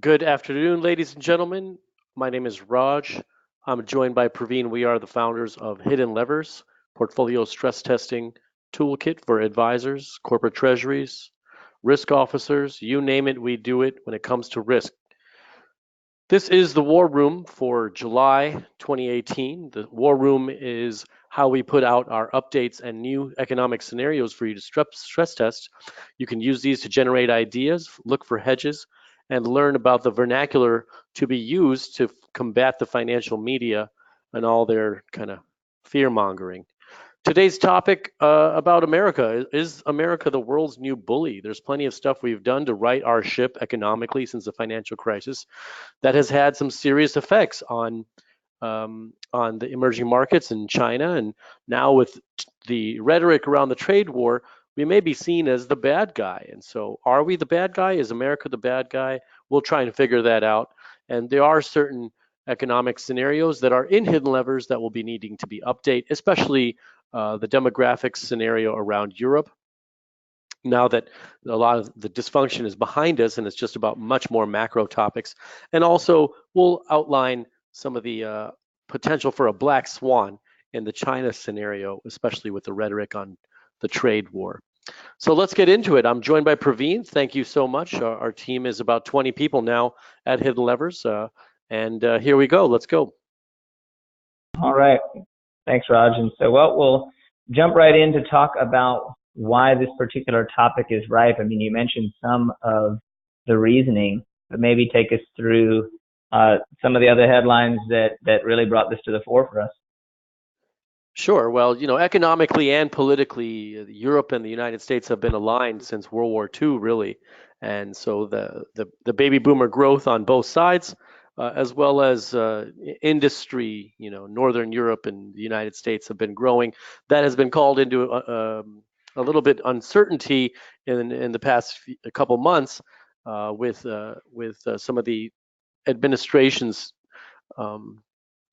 Good afternoon, ladies and gentlemen. My name is Raj. I'm joined by Praveen. We are the founders of HiddenLevers, portfolio stress testing toolkit for advisors, corporate treasuries, risk officers. You name it, we do it when it comes to risk. This is the War Room for July 2018. The War Room is how we put out our updates and new economic scenarios for you to stress test. You can use these to generate ideas, look for hedges, and learn about the vernacular to be used to combat the financial media and all their kind of fear mongering. Today's topic about America is America the world's new bully? There's plenty of stuff we've done to right our ship economically since the financial crisis that has had some serious effects on the emerging markets in China, and now with the rhetoric around the trade war, we may be seen as the bad guy. And so, are we the bad guy? Is America the bad guy? We'll try and figure that out. And there are certain economic scenarios that are in hidden levers that will be needing to be updated, especially the demographics scenario around Europe now that a lot of the dysfunction is behind us and it's just about much more macro topics. And also, we'll outline some of the potential for a black swan in the China scenario, especially with the rhetoric on the trade war. So let's get into it. I'm joined by Praveen. Thank you so much. Our team is about 20 people now at Hidden Levers. And here we go. Let's go. All right. Thanks, Raj. And so, we'll jump right in to talk about why this particular topic is ripe. I mean, you mentioned some of the reasoning, but maybe take us through some of the other headlines that really brought this to the fore for us. Sure. Well, economically and politically, Europe and the United States have been aligned since World War II, really. And so the baby boomer growth on both sides, as well as industry, Northern Europe and the United States have been growing. That has been called into a little bit uncertainty in the past a couple months with some of the administration's um,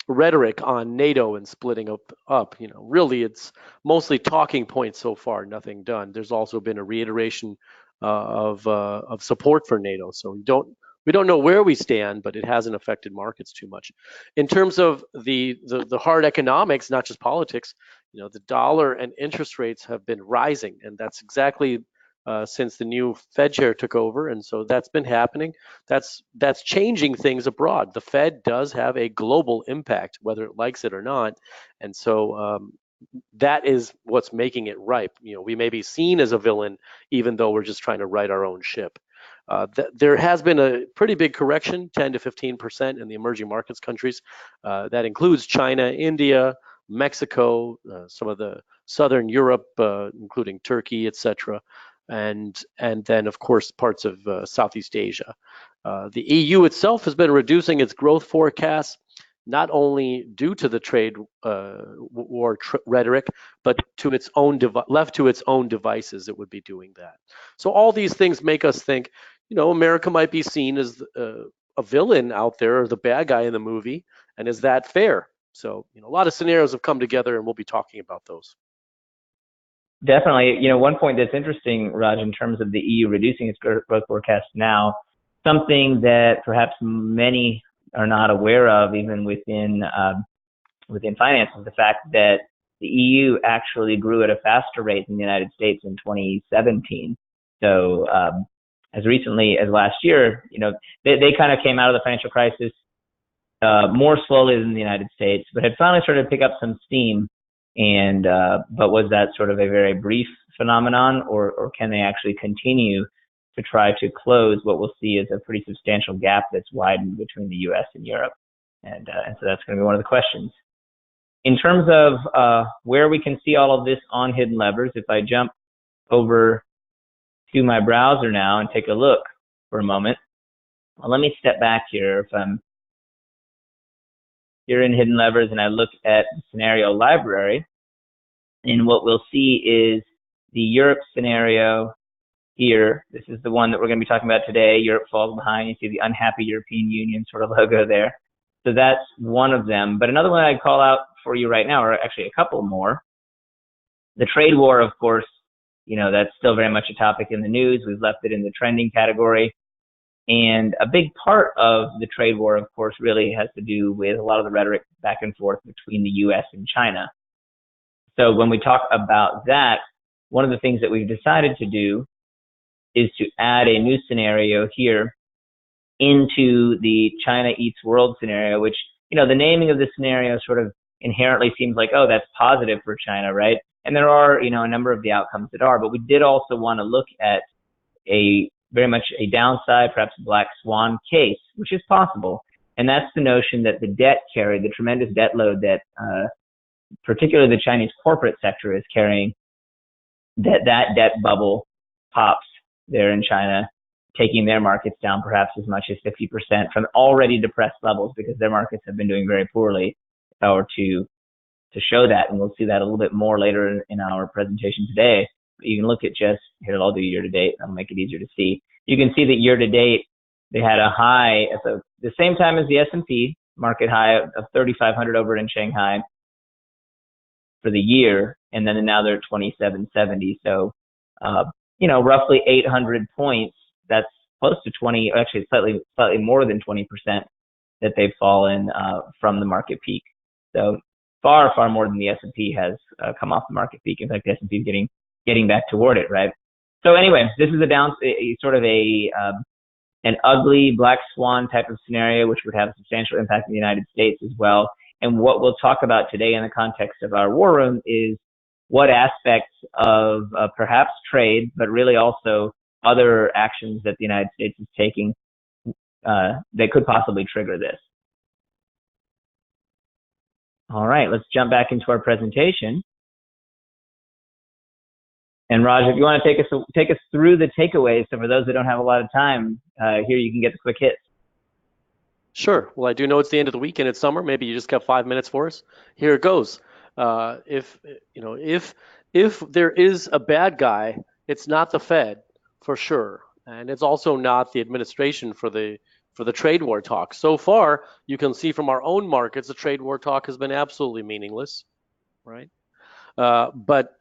rhetoric on NATO and splitting up. Really, it's mostly talking points so far, nothing done. There's also been a reiteration of support for NATO. So we don't know where we stand, but it hasn't affected markets too much. In terms of the hard economics, not just politics, the dollar and interest rates have been rising, and that's exactly since the new Fed chair took over, and so that's been happening. That's changing things abroad. The Fed does have a global impact, whether it likes it or not, and so that is what's making it ripe. We may be seen as a villain, even though we're just trying to right our own ship. There has been a pretty big correction, 10 to 15% in the emerging markets countries. That includes China, India, Mexico, some of the Southern Europe, including Turkey, etc., and then of course parts of Southeast Asia. The EU itself has been reducing its growth forecasts, not only due to the trade war rhetoric, but to its own left to its own devices, it would be doing that. So all these things make us think, America might be seen as a villain out there, or the bad guy in the movie, and is that fair? So, a lot of scenarios have come together, and we'll be talking about those. Definitely. One point that's interesting, Raj, in terms of the EU reducing its growth forecast now, something that perhaps many are not aware of, even within finance, is the fact that the EU actually grew at a faster rate than the United States in 2017. So as recently as last year, they kind of came out of the financial crisis more slowly than the United States, but had finally started to pick up some steam. And but was that sort of a very brief phenomenon, or can they actually continue to try to close what we'll see as a pretty substantial gap that's widened between the U.S. and Europe? And so that's going to be one of the questions. In terms of where we can see all of this on Hidden Levers, if I jump over to my browser now and take a look for a moment. Well, let me step back here. If I'm here in Hidden Levers and I look at the scenario library, and what we'll see is the Europe scenario here. This is the one that we're going to be talking about today. Europe falls behind. You see the unhappy European Union sort of logo there. So that's one of them. But another one I'd call out for you right now, or actually a couple more. The trade war, of course, that's still very much a topic in the news. We've left it in the trending category. And a big part of the trade war, of course, really has to do with a lot of the rhetoric back and forth between the US and China. So when we talk about that, one of the things that we've decided to do is to add a new scenario here into the China eats world scenario, which, the naming of the scenario sort of inherently seems like, oh, that's positive for China, right? And there are, a number of the outcomes that are, but we did also want to look at a very much a downside, perhaps a black swan case, which is possible. And that's the notion that the debt carried, the tremendous debt load that particularly the Chinese corporate sector is carrying, that debt bubble pops there in China, taking their markets down perhaps as much as 50% from already depressed levels, because their markets have been doing very poorly, if I were to show that. And we'll see that a little bit more later in our presentation today. But you can look at here, I'll do year to date. That'll make it easier to see. You can see that year to date, they had a high at the same time as the S&P market high of 3,500 over in Shanghai for the year. And then now they're at 2,770. So, roughly 800 points. That's close to 20, actually slightly more than 20% that they've fallen from the market peak. So far more than the S&P has come off the market peak. In fact, the S&P is getting back toward it, right? So anyway, this is sort of an ugly black swan type of scenario, which would have a substantial impact in the United States as well. And what we'll talk about today in the context of our war room is what aspects of perhaps trade, but really also other actions that the United States is taking that could possibly trigger this. All right, let's jump back into our presentation. And Raj, if you want to take us through the takeaways, so for those that don't have a lot of time, here you can get the quick hits. Sure. Well, I do know it's the end of the week and it's summer. Maybe you just got 5 minutes for us. Here it goes. If there is a bad guy, it's not the Fed for sure, and it's also not the administration for the trade war talk. So far, you can see from our own markets, the trade war talk has been absolutely meaningless, right? But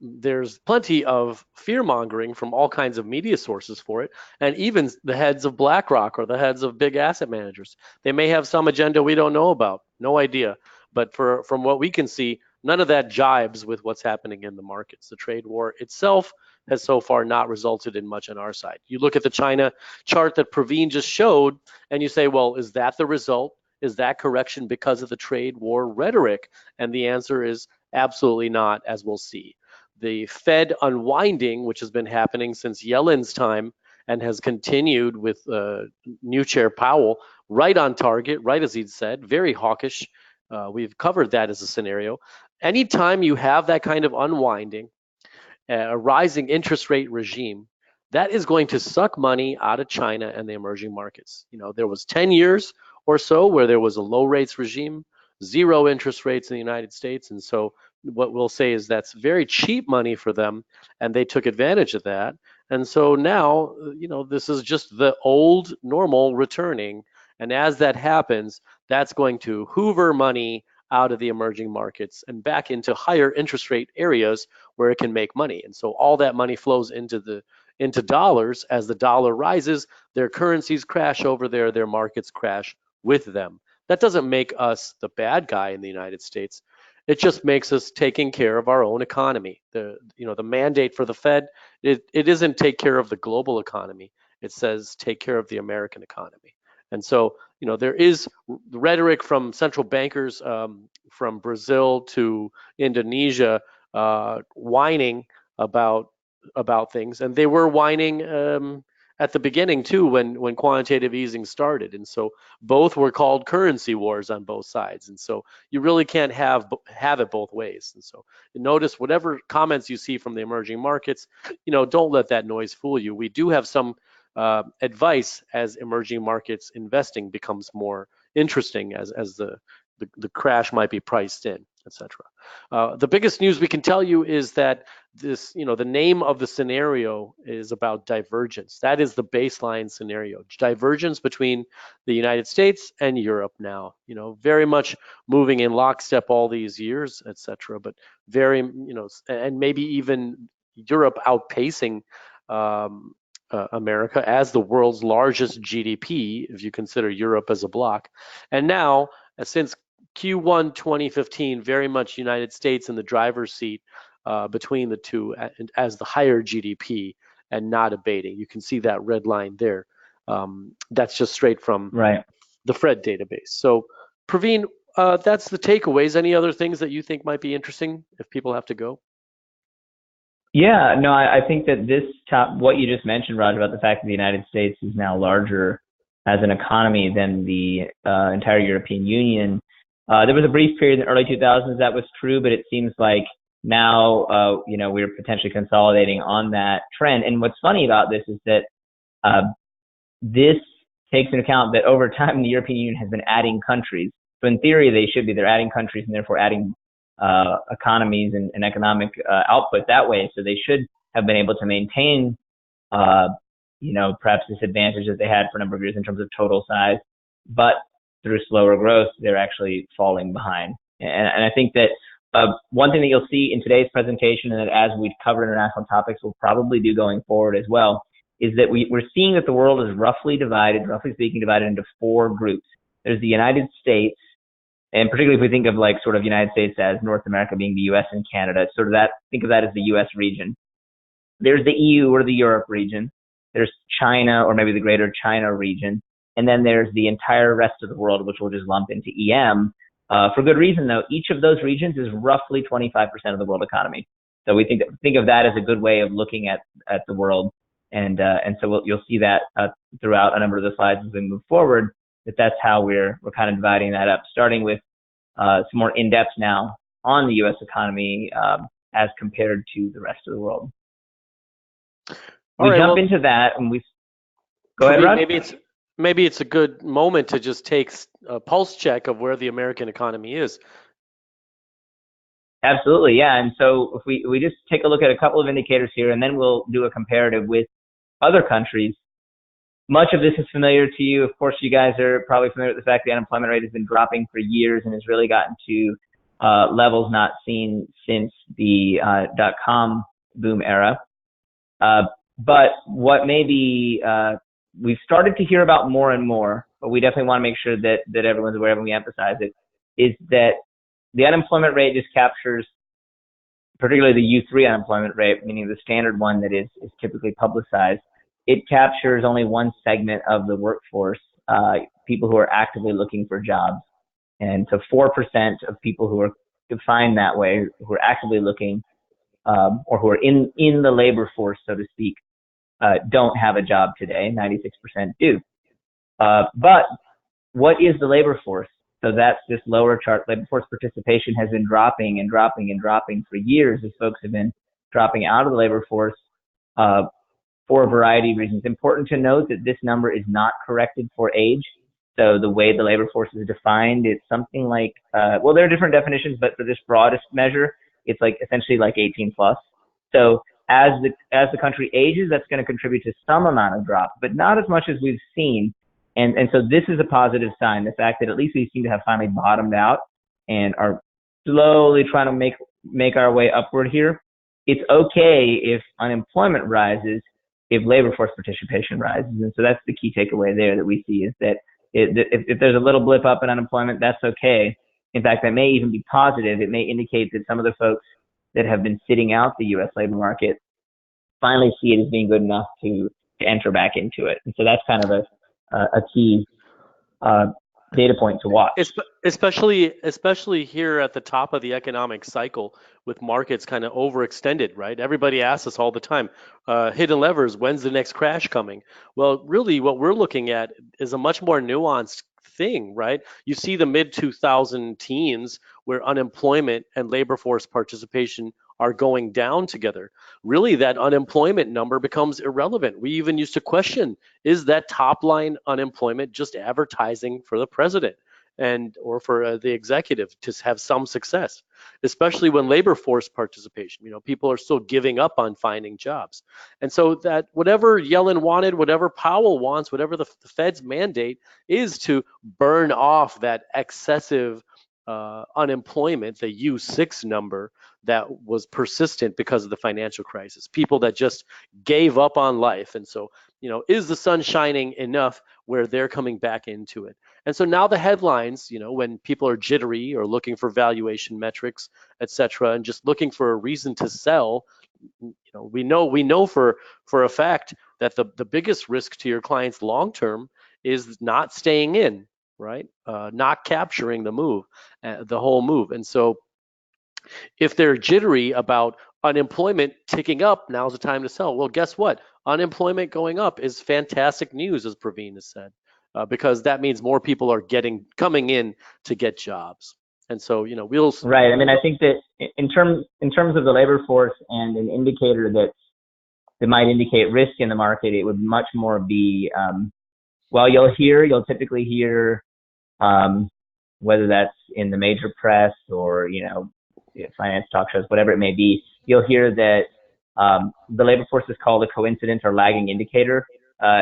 there's plenty of fear mongering from all kinds of media sources for it, and even the heads of BlackRock or the heads of big asset managers. They may have some agenda we don't know about, no idea. But from what we can see, none of that jibes with what's happening in the markets. The trade war itself has so far not resulted in much on our side. You look at the China chart that Praveen just showed, and you say, well, is that the result? Is that correction because of the trade war rhetoric? And the answer is absolutely not, as we'll see. The Fed unwinding, which has been happening since Yellen's time and has continued with new chair Powell, right on target, right as he'd said, very hawkish. We've covered that as a scenario. Anytime you have that kind of unwinding, a rising interest rate regime, that is going to suck money out of China and the emerging markets. There was 10 years or so where there was a low rates regime, zero interest rates in the United States. And so what we'll say is that's very cheap money for them, and they took advantage of that. And so now, this is just the old normal returning. And as that happens, that's going to hoover money out of the emerging markets and back into higher interest rate areas where it can make money. And so all that money flows into dollars. As the dollar rises, their currencies crash over there, their markets crash with them. That doesn't make us the bad guy in the United States. It just makes us taking care of our own economy. The mandate for the Fed, it isn't take care of the global economy. It says take care of the American economy. And so, there is rhetoric from central bankers from Brazil to Indonesia whining about things, and they were whining at the beginning too when quantitative easing started. And so both were called currency wars on both sides. And so you really can't have it both ways. And so notice whatever comments you see from the emerging markets, don't let that noise fool you. We do have some advice as emerging markets investing becomes more interesting as the crash might be priced in, etc. The biggest news we can tell you is that the name of the scenario is about divergence. That is the baseline scenario, divergence between the United States and Europe now. Very much moving in lockstep all these years, etc. But very, and maybe even Europe outpacing America as the world's largest GDP, if you consider Europe as a bloc. And now, since Q1 2015, very much United States in the driver's seat between the two as the higher GDP and not abating. You can see that red line there. That's just straight from Right. the Fred database. So, Praveen, that's the takeaways. Any other things that you think might be interesting if people have to go? Yeah, no, I think that what you just mentioned, Roger, about the fact that the United States is now larger as an economy than the entire European Union. There was a brief period in the early 2000s that was true, but it seems like now, we're potentially consolidating on that trend. And what's funny about this is that uh, this takes into account that over time the European Union has been adding countries. So in theory, they should be. They're adding countries and therefore adding economies and economic output that way. So they should have been able to maintain, perhaps this advantage that they had for a number of years in terms of total size. But through slower growth, they're actually falling behind. And I think that one thing that you'll see in today's presentation, and that as we cover international topics, we'll probably do going forward as well, is that we're seeing that the world is roughly speaking, divided into four groups. There's the United States, and particularly if we think of like sort of United States as North America being the US and Canada, sort of that, think of that as the US region. There's the EU or the Europe region. There's China or maybe the greater China region. And then there's the entire rest of the world, which we'll just lump into EM. For good reason, though, each of those regions is roughly 25% of the world economy. So we think of that as a good way of looking at the world. And so you'll see that throughout a number of the slides as we move forward, that's how we're kind of dividing that up, starting with some more in-depth now on the U.S. economy as compared to the rest of the world. All right, jump into that, and go ahead, Rod. Maybe it's a good moment to just take a pulse check of where the American economy is. Absolutely, yeah. And so if we just take a look at a couple of indicators here, and then we'll do a comparative with other countries. Much of this is familiar to you. Of course, you guys are probably familiar with the fact the unemployment rate has been dropping for years and has really gotten to levels not seen since the dot-com boom era. But what maybe we've started to hear about more and more, but we definitely want to make sure that everyone's aware of, and we emphasize it, is that the unemployment rate just captures, particularly the U3 unemployment rate, meaning the standard one that is typically publicized. It captures only one segment of the workforce, people who are actively looking for jobs. And so 4% of people who are defined that way, who are actively looking, or who are in the labor force, so to speak, don't have a job today. 96% do. But what is the labor force? So that's this lower chart. Labor force participation has been dropping and dropping and dropping for years as folks have been dropping out of the labor force for a variety of reasons. Important to note that this number is not corrected for age. So the way the labor force is defined, it's something like, well, there are different definitions, but for this broadest measure, it's like essentially like 18 plus. So as the country ages, that's going to contribute to some amount of drop, but not as much as we've seen. And so this is a positive sign, the fact that at least we seem to have finally bottomed out and are slowly trying to make our way upward here. It's okay if unemployment rises, if labor force participation rises. And so that's the key takeaway there that we see, is that if there's a little blip up in unemployment, that's okay. In fact, that may even be positive. It may indicate that some of the folks that have been sitting out the U.S. labor market finally see it as being good enough to enter back into it. And so that's kind of a key data point to watch. Especially here at the top of the economic cycle, with markets kind of overextended, right? Everybody asks us all the time, HiddenLevers, when's the next crash coming? Well, really what we're looking at is a much more nuanced thing, right? You see the mid 2000 teens where unemployment and labor force participation are going down together. Really, that unemployment number becomes irrelevant. We even used to question, is that top line unemployment just advertising for the president or for the executive to have some success, especially when labor force participation, people are still giving up on finding jobs. And so that whatever Yellen wanted, whatever Powell wants, whatever the Fed's mandate is to burn off that excessive unemployment, the U6 number that was persistent because of the financial crisis, people that just gave up on life. And so, is the sun shining enough where they're coming back into it? And so now the headlines, when people are jittery or looking for valuation metrics, et cetera, and just looking for a reason to sell, we know for a fact that the biggest risk to your clients long term is not staying in, right? Not capturing the whole move. And so if they're jittery about unemployment ticking up, now's the time to sell. Well, guess what? Unemployment going up is fantastic news, as Praveen has said, because that means more people are coming in to get jobs. And so, we'll Right. I mean, I think that in terms of the labor force and an indicator that might indicate risk in the market, it would much more be, well, you'll typically hear, whether that's in the major press or, finance talk shows, whatever it may be, you'll hear that the labor force is called a coincident or lagging indicator.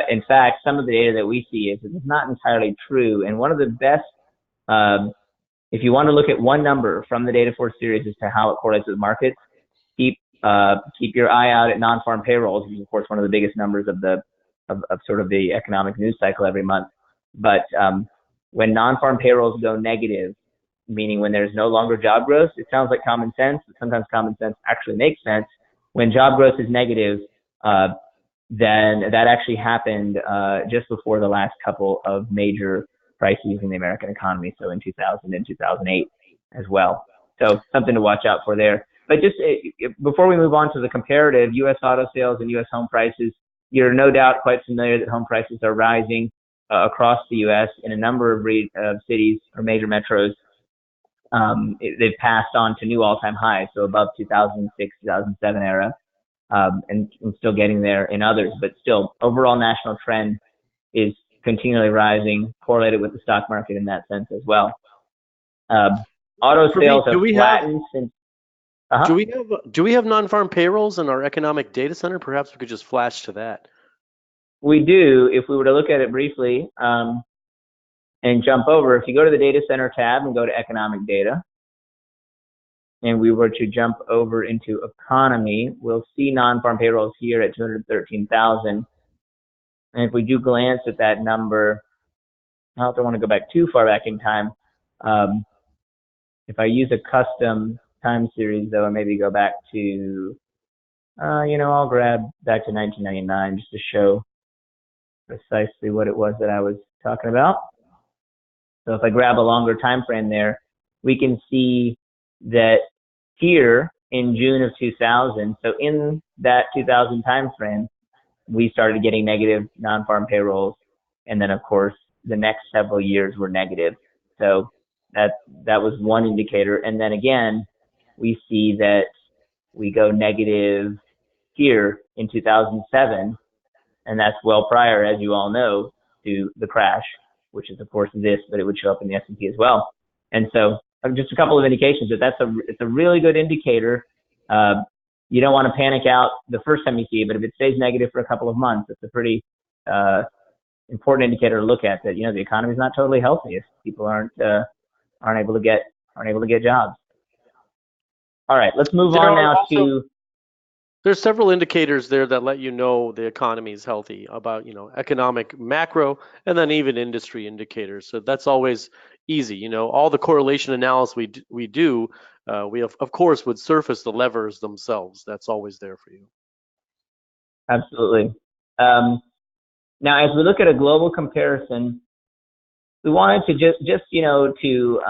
In fact, some of the data that we see is it's not entirely true. And one of the best, if you want to look at one number from the data force series as to how it correlates with markets, keep your eye out at non-farm payrolls, which is of course one of the biggest numbers of sort of the economic news cycle every month. But when non-farm payrolls go negative, meaning when there's no longer job growth, it sounds like common sense, but sometimes common sense actually makes sense. When job growth is negative, then that actually happened just before the last couple of major crises in the American economy, so in 2000 and 2008 as well. So something to watch out for there. But just before we move on to the comparative, U.S. auto sales and U.S. home prices, you're no doubt quite familiar that home prices are rising across the U.S. in a number of cities or major metros. They've passed on to new all-time highs, so above 2006, 2007 era, and still getting there in others. But still, overall national trend is continually rising, correlated with the stock market in that sense as well. Auto sales have flattened since. Do we have non-farm payrolls in our economic data center? Perhaps we could just flash to that. We do. If we were to look at it briefly and jump over, if you go to the data center tab and go to economic data, and we were to jump over into economy, we'll see non-farm payrolls here at 213,000. And if we do glance at that number, I don't want to go back too far back in time. If I use a custom time series, though, and maybe go back to, I'll grab back to 1999 just to show precisely what it was that I was talking about. So if I grab a longer time frame there, we can see that here in June of 2000, so in that 2000 time frame, we started getting negative non-farm payrolls, and then of course the next several years were negative. So that was one indicator, and then again we see that we go negative here in 2007, and that's well prior, as you all know, to the crash, which is of course this, but it would show up in the S&P as well. And so just a couple of indications that it's a really good indicator. You don't want to panic out the first time you see it, but if it stays negative for a couple of months, it's a pretty important indicator to look at, that the economy is not totally healthy if people aren't able to get jobs. All right, let's move on now to. There's several indicators there that let you know the economy is healthy, about economic macro, and then even industry indicators. So that's always easy. All the correlation analysis we do, we of course would surface the levers themselves. That's always there for you. Absolutely. Now, as we look at a global comparison, we wanted to just to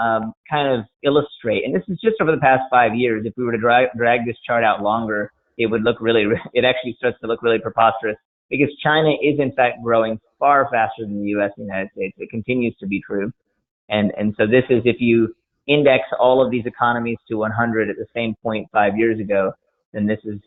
kind of illustrate, and this is just over the past 5 years. If we were to drag this chart out longer, it would look it actually starts to look really preposterous, because China is in fact growing far faster than the U.S. and the United States. It continues to be true. And so this is, if you index all of these economies to 100 at the same point 5 years ago, then this is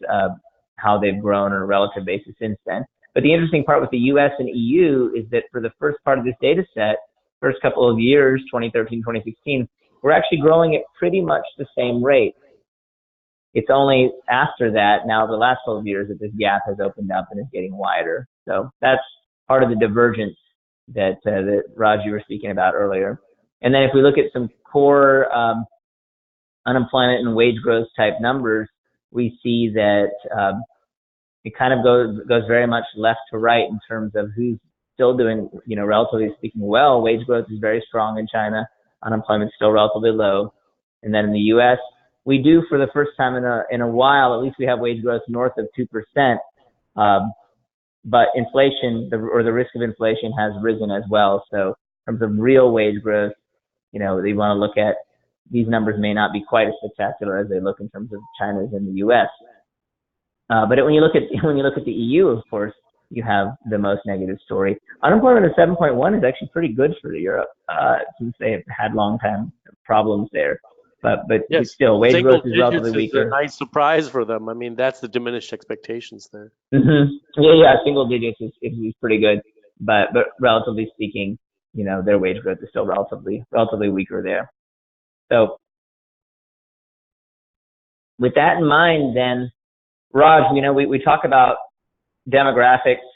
how they've grown on a relative basis since then. But the interesting part with the U.S. and EU is that for the first part of this data set, first couple of years, 2013, 2016, we're actually growing at pretty much the same rate. It's only after that, now the last 12 years, that this gap has opened up and is getting wider. So that's part of the divergence that Raj, you were speaking about earlier. And then if we look at some core unemployment and wage growth type numbers, we see that it kind of goes very much left to right in terms of who's still doing, relatively speaking, well. Wage growth is very strong in China. Unemployment is still relatively low. And then in the U.S., we do, for the first time in a while, at least we have wage growth north of 2%. But inflation, or the risk of inflation, has risen as well. So in terms of real wage growth, they want to look at, these numbers may not be quite as spectacular as they look in terms of China's and the U.S. But when you look at the EU, of course, you have the most negative story. Unemployment of 7.1 is actually pretty good for Europe, since they have had long time problems there. But Yes, still, wage single growth is digits relatively is a weaker. nice surprise for them. I mean, that's the diminished expectations there. Yeah, single digits is pretty good. But relatively speaking, their wage growth is still relatively weaker there. So with that in mind, then, Raj, we talk about demographics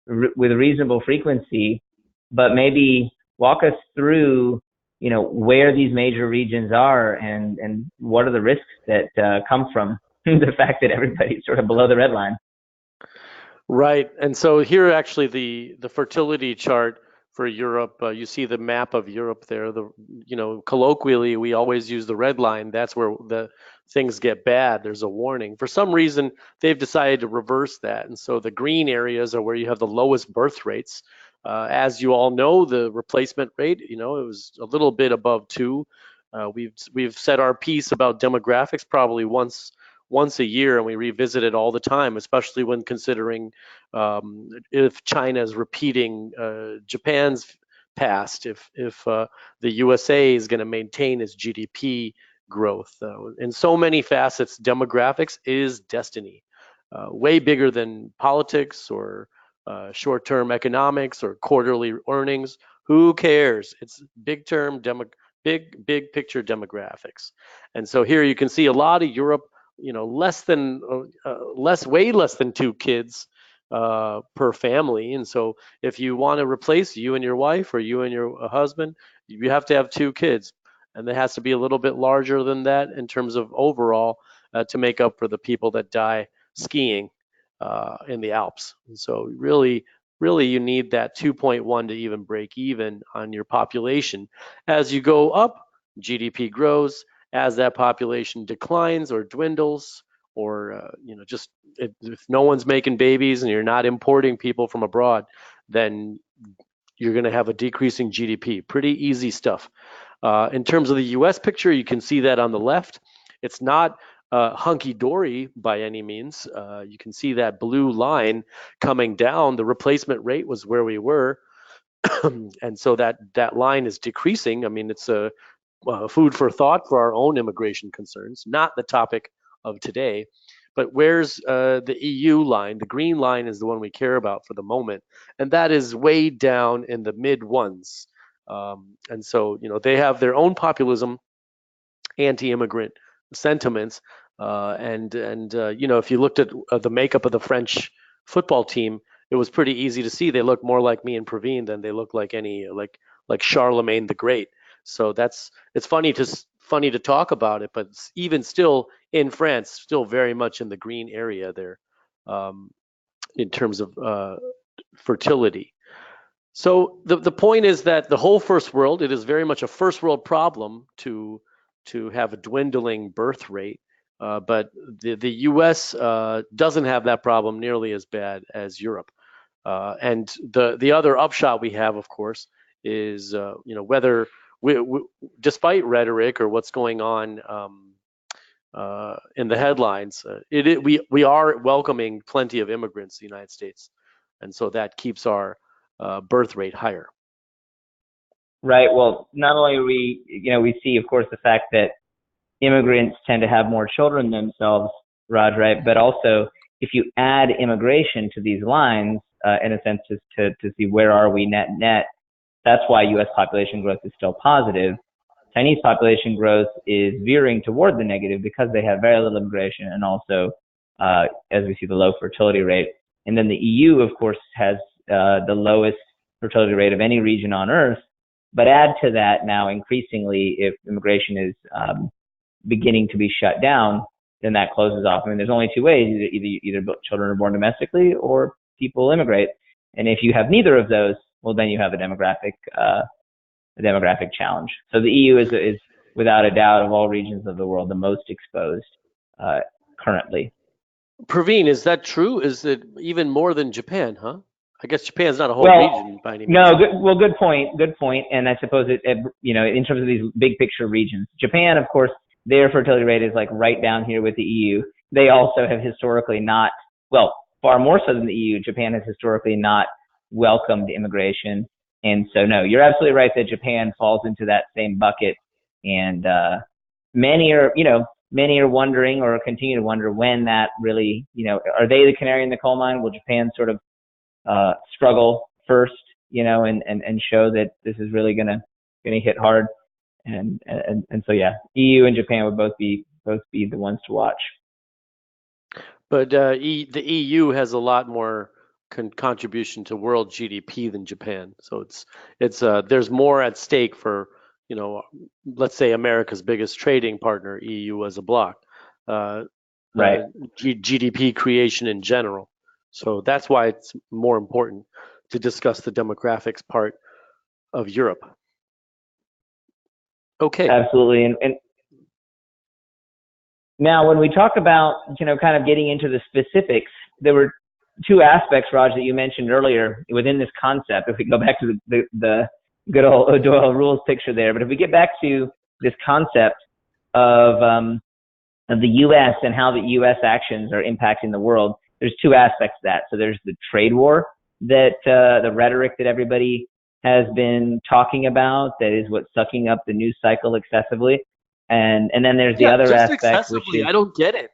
with reasonable frequency, but maybe walk us through, where these major regions are and what are the risks that come from the fact that everybody's sort of below the red line. Right. And so here, actually, the fertility chart for Europe, you see the map of Europe there. Colloquially, we always use the red line. That's where the things get bad. There's a warning. For some reason, they've decided to reverse that. And so the green areas are where you have the lowest birth rates. As you all know, the replacement rate, it was a little bit above 2. We've said our piece about demographics probably once a year, and we revisit it all the time, especially when considering if China is repeating Japan's past, if the USA is going to maintain its GDP growth. In so many facets, demographics is destiny, way bigger than politics or short-term economics or quarterly earnings. Who cares? It's big picture demographics. And so here you can see a lot of Europe, way less than 2 kids per family. And so if you want to replace you and your wife or you and your husband, you have to have 2 kids. And it has to be a little bit larger than that in terms of overall to make up for the people that die skiing in the Alps. And so really, you need that 2.1 to even break even on your population. As you go up, GDP grows. As that population declines or dwindles, or just if no one's making babies and you're not importing people from abroad, then you're going to have a decreasing GDP. Pretty easy stuff. In terms of the U.S. picture, you can see that on the left. It's not hunky-dory by any means. You can see that blue line coming down. The replacement rate was where we were, and so that line is decreasing. I mean, it's a food for thought for our own immigration concerns, not the topic of today. But where's the EU line? The green line is the one we care about for the moment, and that is way down in the mid ones. And so, they have their own populism, anti-immigrant sentiments, and if you looked at the makeup of the French football team, it was pretty easy to see they look more like me and Praveen than they look like any like Charlemagne the Great. So it's funny to talk about it, but even still in France, still very much in the green area there, in terms of fertility. So the point is that the whole first world, it is very much a first world problem to have a dwindling birth rate, but the U.S. Doesn't have that problem nearly as bad as Europe. And the other upshot we have, of course, is whether despite rhetoric or what's going on in the headlines, we are welcoming plenty of immigrants to the United States, and so that keeps our birth rate higher. Right. Well, not only are we see, of course, the fact that immigrants tend to have more children themselves, Raj, right? But also, if you add immigration to these lines, in a sense, to see where are we net, that's why U.S. population growth is still positive. Chinese population growth is veering toward the negative because they have very little immigration and also, as we see, the low fertility rate. And then the EU, of course, has the lowest fertility rate of any region on Earth, But add to that now, increasingly, if immigration is beginning to be shut down, then that closes off. I mean, there's only two ways: either children are born domestically or people immigrate. And if you have neither of those, well, then you have a demographic challenge. So the EU is without a doubt, of all regions of the world, the most exposed currently. Praveen, is that true? Is it even more than Japan, huh? I guess Japan's not a whole Well, region by any means. no, good point. Good point. And I suppose in terms of these big picture regions, Japan, of course, their fertility rate is like right down here with the EU. They also have historically not, well, far more so than the EU, Japan has historically not welcomed immigration. And so, no, you're absolutely right that Japan falls into that same bucket. And many are wondering or continue to wonder when that really, are they the canary in the coal mine? Will Japan sort of struggle first, and show that this is really gonna hit hard, and so yeah, EU and Japan would both be the ones to watch. But the EU has a lot more contribution to world GDP than Japan, so it's there's more at stake for let's say America's biggest trading partner, EU as a bloc, Right. GDP creation in general. So that's why it's more important to discuss the demographics part of Europe. Okay. Absolutely. And now when we talk about, kind of getting into the specifics, there were two aspects, Raj, that you mentioned earlier within this concept. If we go back to the good old O'Doyle rules picture there, but if we get back to this concept of the U.S. and how the U.S. actions are impacting the world, there's two aspects to that. So there's the trade war, that the rhetoric that everybody has been talking about, that is what's sucking up the news cycle excessively. And then there's the other just aspect, which is, I don't get it.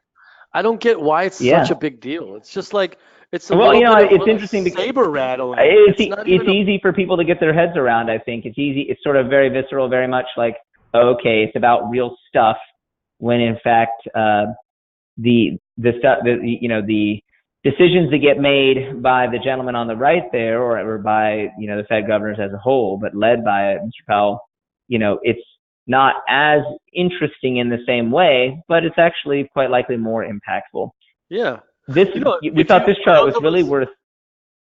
I don't get why it's such a big deal. It's just like it's a well, little bit of it's interesting because saber rattling. It's easy for people to get their heads around. I think it's easy. It's sort of very visceral, very much like, okay, it's about real stuff, when in fact the stuff, the decisions that get made by the gentleman on the right there, or by the Fed governors as a whole, but led by Mr. Powell, it's not as interesting in the same way, but it's actually quite likely more impactful. Yeah. We thought this chart was really worth.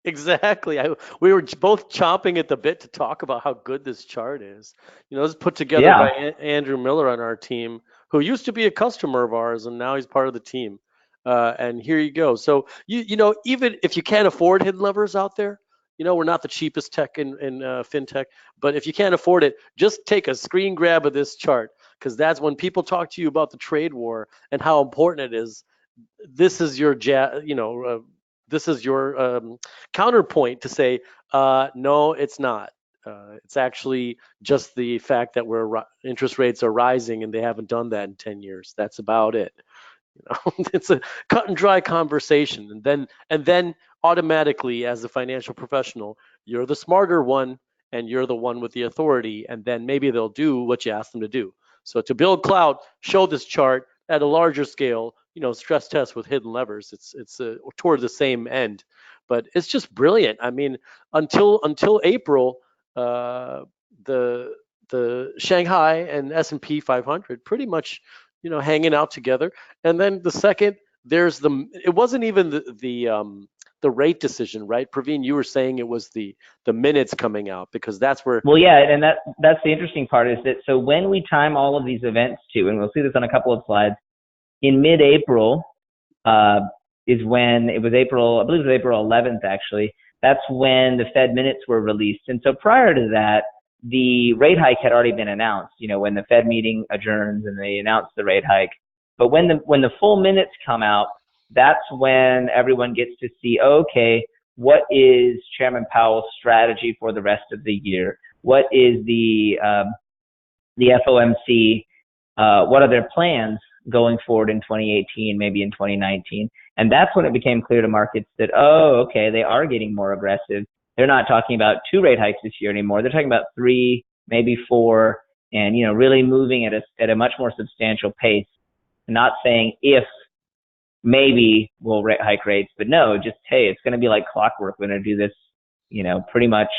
Exactly. We were both chomping at the bit to talk about how good this chart is. It was put together by Andrew Miller on our team, who used to be a customer of ours, and now he's part of the team. And here you go. So even if you can't afford HiddenLevers out there, we're not the cheapest tech in fintech, but if you can't afford it, just take a screen grab of this chart, because that's when people talk to you about the trade war and how important it is. This is your this is your counterpoint to say, no, it's not. It's actually just the fact that interest rates are rising, and they haven't done that in 10 years. That's about it. It's a cut and dry conversation, and then automatically, as a financial professional, you're the smarter one, and you're the one with the authority, and then maybe they'll do what you ask them to do. So to build clout, show this chart at a larger scale. Stress test with HiddenLevers. It's toward the same end, but it's just brilliant. I mean, until April, the Shanghai and S&P 500 pretty much hanging out together. And then the second, it wasn't even the rate decision, right? Praveen, you were saying it was the minutes coming out, because that's where. Well, yeah, and that's the interesting part, is that so when we time all of these events to, and we'll see this on a couple of slides, in mid-April is when it was April, I believe it was April 11th actually. That's when the Fed minutes were released. And so prior to that, the rate hike had already been announced, when the Fed meeting adjourns and they announce the rate hike. But when the full minutes come out, that's when everyone gets to see, okay, what is Chairman Powell's strategy for the rest of the year? What is the FOMC? What are their plans going forward in 2018, maybe in 2019? And that's when it became clear to markets that, oh, okay, they are getting more aggressive. They're not talking about 2 rate hikes this year anymore. They're talking about 3, maybe 4, and really moving at a much more substantial pace. Not saying if, maybe we'll hike rates, but no, just, hey, it's going to be like clockwork. We're going to do this, pretty much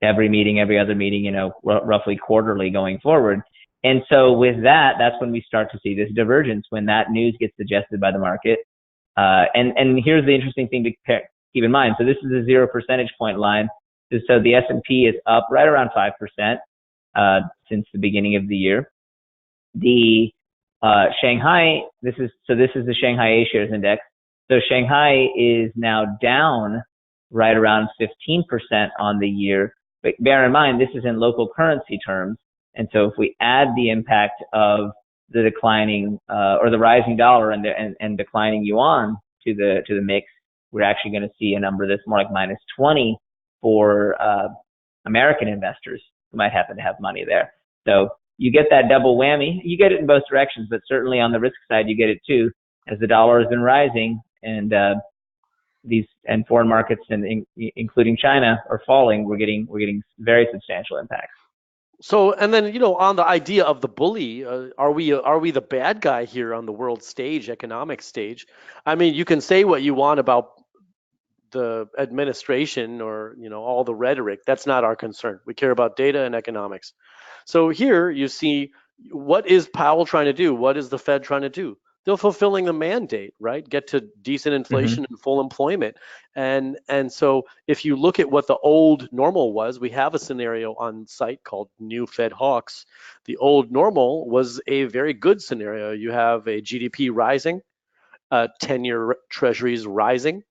every meeting, every other meeting, roughly quarterly going forward. And so with that, that's when we start to see this divergence when that news gets digested by the market. And here's the interesting thing to keep in mind. So this is a 0 percentage point line. So the S&P is up right around 5% since the beginning of the year. The Shanghai, this is the Shanghai A shares index. So Shanghai is now down right around 15% on the year. But bear in mind, this is in local currency terms. And so if we add the impact of the declining or the rising dollar and declining yuan to the mix, we're actually going to see a number that's more like -20 for American investors who might happen to have money there. So you get that double whammy. You get it in both directions, but certainly on the risk side, you get it too, as the dollar has been rising and foreign markets and including China are falling. We're getting very substantial impacts. So, and then, on the idea of the bully, are we the bad guy here on the world stage, economic stage? I mean, you can say what you want about the administration or, all the rhetoric. That's not our concern. We care about data and economics. So here you see, what is Powell trying to do? What is the Fed trying to do? They're fulfilling the mandate, right? Get to decent inflation and full employment. And so if you look at what the old normal was, we have a scenario on site called New Fed Hawks. The old normal was a very good scenario. You have a GDP rising, 10-year treasuries rising,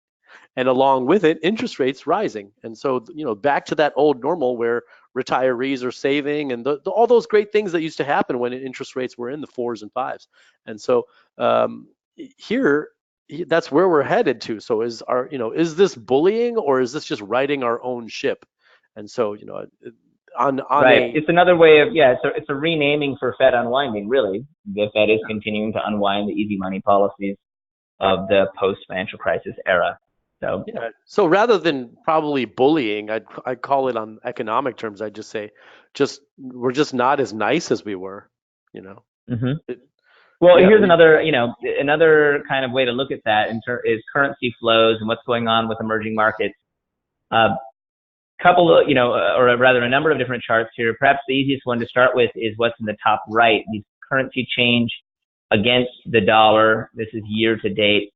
and along with it, interest rates rising. And so, back to that old normal where retirees are saving and all those great things that used to happen when interest rates were in the 4s and 5s. And so here, that's where we're headed to. So is this bullying or is this just righting our own ship? And so, right. It's another way of, it's a renaming for Fed unwinding, really. The Fed is continuing to unwind the easy money policies of the post-financial crisis era. So rather than probably bullying, I'd call it on economic terms. I'd just say, we're just not as nice as we were, Mm-hmm. Here's another kind of way to look at that is currency flows and what's going on with emerging markets. A number of different charts here. Perhaps the easiest one to start with is what's in the top right. These currency change against the dollar. This is year to date.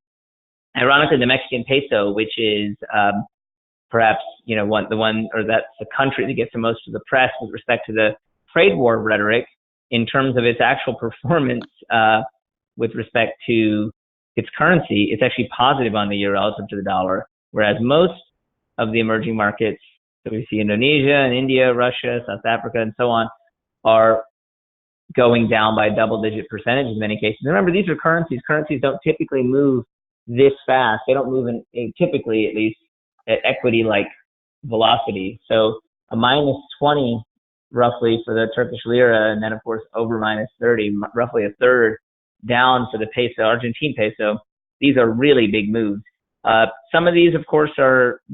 Ironically, the Mexican peso, which is perhaps that's the country that gets the most of the press with respect to the trade war rhetoric, in terms of its actual performance with respect to its currency, it's actually positive on the year relative to the dollar, whereas most of the emerging markets, so we see Indonesia and India, Russia, South Africa, and so on, are going down by double-digit percentage in many cases. Remember, these are currencies. Currencies don't typically move this fast. They don't move in typically, at least, at equity-like velocity. So a -20 roughly for the Turkish lira, and then of course over -30, roughly a third down for the peso, Argentine peso. These are really big moves. Some of these, of course,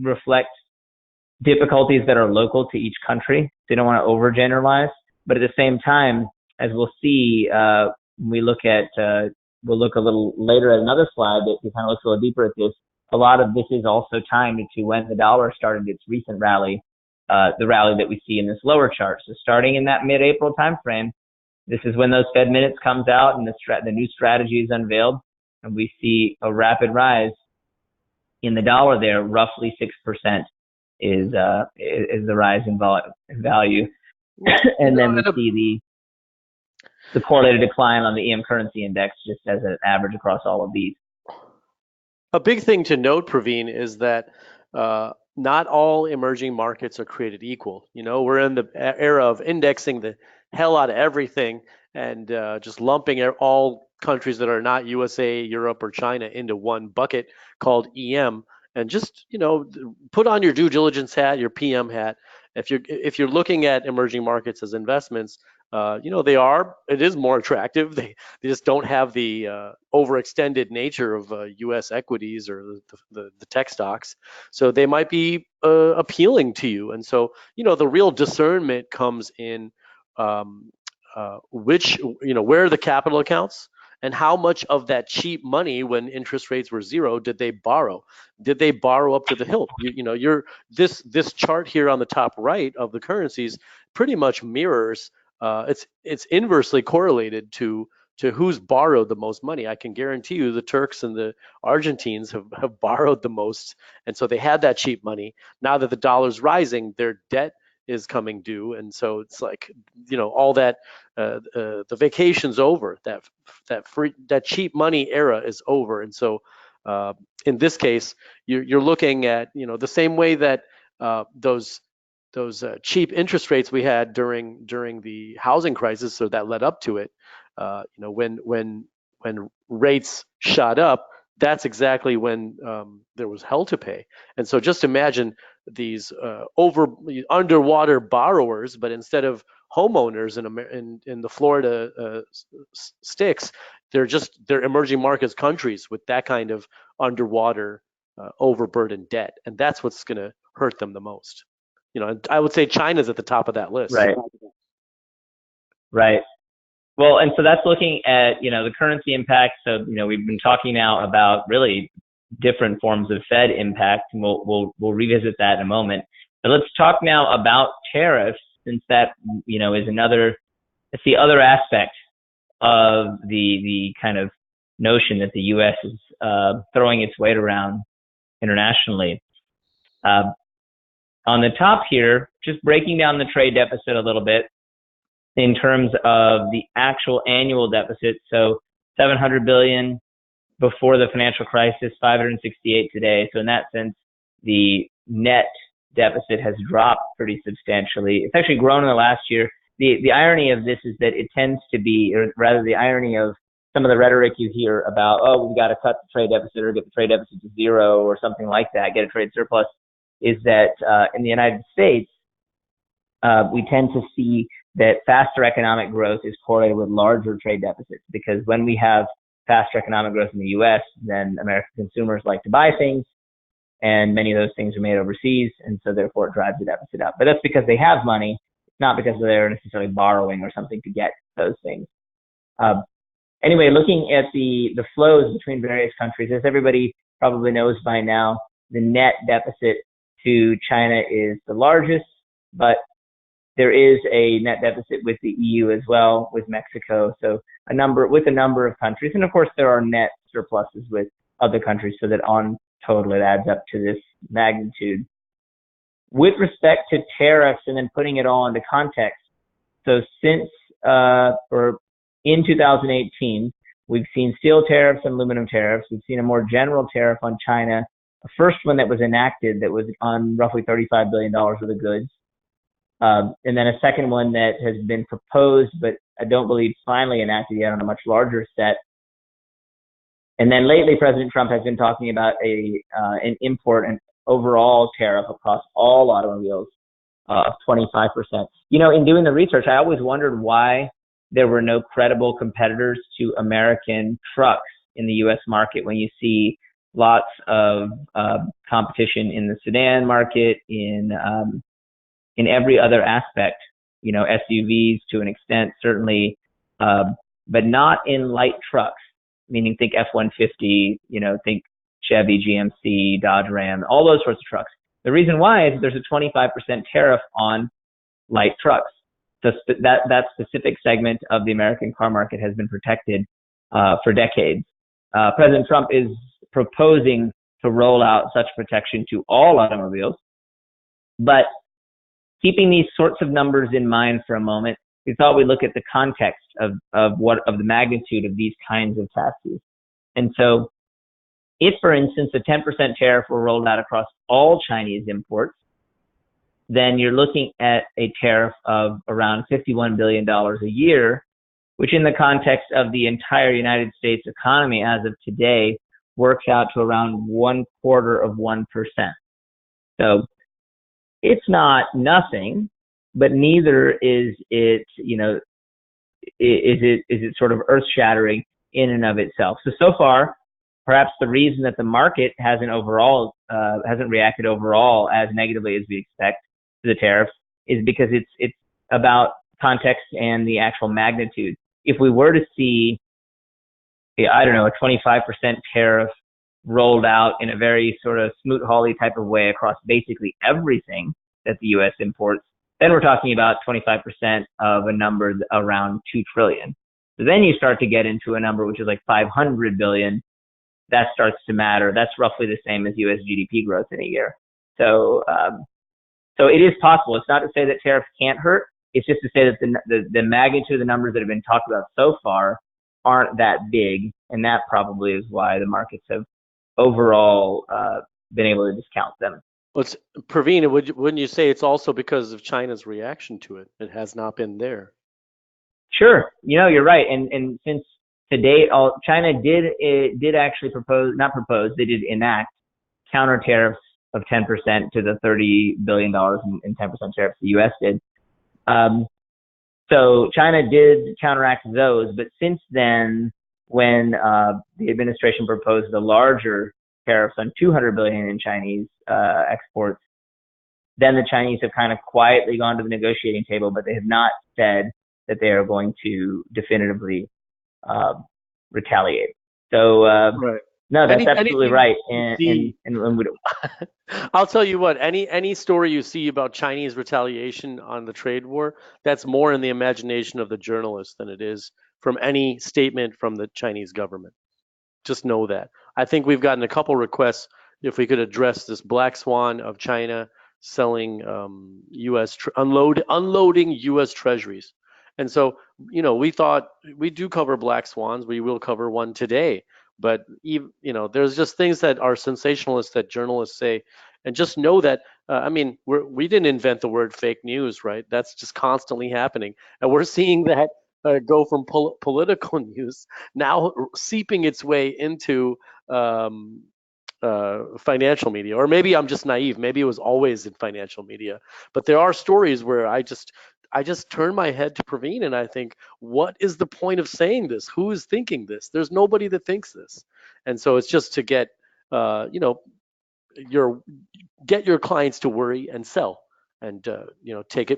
reflect difficulties that are local to each country. They don't want to overgeneralize, but at the same time, as we'll see, when we look at we'll look a little later at another slide that kind of looks a little deeper at this. A lot of this is also timed to when the dollar started its recent rally, the rally that we see in this lower chart. So starting in that mid-April timeframe, this is when those Fed minutes comes out and the new strategy is unveiled, and we see a rapid rise in the dollar there. Roughly 6% is the rise in value, and then we see the correlated decline on the EM currency index just as an average across all of these. A big thing to note, Praveen, is that not all emerging markets are created equal. We're in the era of indexing the hell out of everything and just lumping all countries that are not USA, Europe, or China into one bucket called EM. And just, put on your due diligence hat, your PM hat. If you're looking at emerging markets as investments, it is more attractive. They just don't have the overextended nature of U.S. equities or the tech stocks. So they might be appealing to you. And so, the real discernment comes in where are the capital accounts And how much of that cheap money when interest rates were zero did they borrow? Did they borrow up to the hilt? You're this chart here on the top right of the currencies pretty much mirrors. It's inversely correlated to who's borrowed the most money. I can guarantee you the Turks and the Argentines have borrowed the most, and so they had that cheap money. Now that the dollar's rising, their debt is coming due, and so it's like, all that the vacation's over. That cheap money era is over, and so in this case, you're looking at the same way that those cheap interest rates we had during the housing crisis, so that led up to it. When rates shot up, that's exactly when there was hell to pay. And so just imagine these underwater borrowers, but instead of homeowners in the Florida sticks, they're emerging markets countries with that kind of underwater overburdened debt, and that's what's going to hurt them the most. And I would say China's at the top of that list. Right. Right. Well, and so that's looking at, the currency impact. So, we've been talking now about really different forms of Fed impact, and we'll revisit that in a moment. But let's talk now about tariffs, since that, is it's the other aspect of the kind of notion that the U.S. is throwing its weight around internationally. On the top here, just breaking down the trade deficit a little bit in terms of the actual annual deficit. So 700 billion before the financial crisis, 568 today. So in that sense, the net deficit has dropped pretty substantially. It's actually grown in the last year. The irony of this is that it tends to be, or rather the irony of some of the rhetoric you hear about, oh, we've got to cut the trade deficit or get the trade deficit to zero or something like that, get a trade surplus, is that in the United States, we tend to see that faster economic growth is correlated with larger trade deficits, because when we have faster economic growth in the U.S., then American consumers like to buy things, and many of those things are made overseas, and so therefore it drives the deficit up. But that's because they have money, not because they're necessarily borrowing or something to get those things. Anyway, looking at the flows between various countries, as everybody probably knows by now, the net deficit to China is the largest, but there is a net deficit with the EU as well, with Mexico, so a number of countries, and of course there are net surpluses with other countries, so that on total it adds up to this magnitude. With respect to tariffs, and then putting it all into context, so since in 2018, we've seen steel tariffs and aluminum tariffs. We've seen a more general tariff on China, a first one that was enacted that was on roughly $35 billion worth of goods. And then a second one that has been proposed, but I don't believe finally enacted yet, on a much larger set. And then lately, President Trump has been talking about an import and overall tariff across all automobiles of 25%. In doing the research, I always wondered why there were no credible competitors to American trucks in the U.S. market, when you see lots of competition in the sedan market, in every other aspect, SUVs to an extent, certainly, but not in light trucks, meaning think F-150, think Chevy, GMC, Dodge Ram, all those sorts of trucks. The reason why is there's a 25% tariff on light trucks. So that specific segment of the American car market has been protected for decades. President Trump is proposing to roll out such protection to all automobiles, but keeping these sorts of numbers in mind for a moment, we thought we'd look at the context of the magnitude of these kinds of taxes. And so, if, for instance, a 10% tariff were rolled out across all Chinese imports, then you're looking at a tariff of around $51 billion a year, which in the context of the entire United States economy as of today works out to around 0.25%. So it's not nothing, but neither is it, is it sort of earth-shattering in and of itself. So far, perhaps the reason that the market hasn't reacted overall as negatively as we expect to the tariffs is because it's about context and the actual magnitude. If we were to see I don't know, a 25% tariff rolled out in a very sort of smoot-hawley type of way across basically everything that the U.S. imports, then we're talking about 25% of a number around 2 trillion. So then you start to get into a number which is like 500 billion. That starts to matter. That's roughly the same as U.S. GDP growth in a year. So, so it is possible. It's not to say that tariffs can't hurt. It's just to say that the magnitude of the numbers that have been talked about so far aren't that big, and that probably is why the markets have overall been able to discount them. Well, Praveen, wouldn't you say it's also because of China's reaction to it? It has not been there. Sure, you're right, and since to date, China did actually they did enact counter tariffs of 10% to the $30 billion in 10% tariffs the U.S. did. So China did counteract those, but since then, when the administration proposed the larger tariffs on 200 billion in Chinese exports, then the Chinese have kind of quietly gone to the negotiating table, but they have not said that they are going to definitively retaliate. So Right. no, that's absolutely right. And I'll tell you what, any story you see about Chinese retaliation on the trade war, that's more in the imagination of the journalist than it is from any statement from the Chinese government. Just know that. I think we've gotten a couple requests if we could address this black swan of China selling unloading U.S. treasuries. And so, we thought we do cover black swans. We will cover one today. But even, there's just things that are sensationalist that journalists say, and just know that. We didn't invent the word fake news, right? That's just constantly happening, and we're seeing that go from political news now seeping its way into financial media. Or maybe I'm just naive. Maybe it was always in financial media. But there are stories where I just turn my head to Praveen and I think, what is the point of saying this? Who is thinking this? There's nobody that thinks this. And so it's just to get, get your clients to worry and sell and,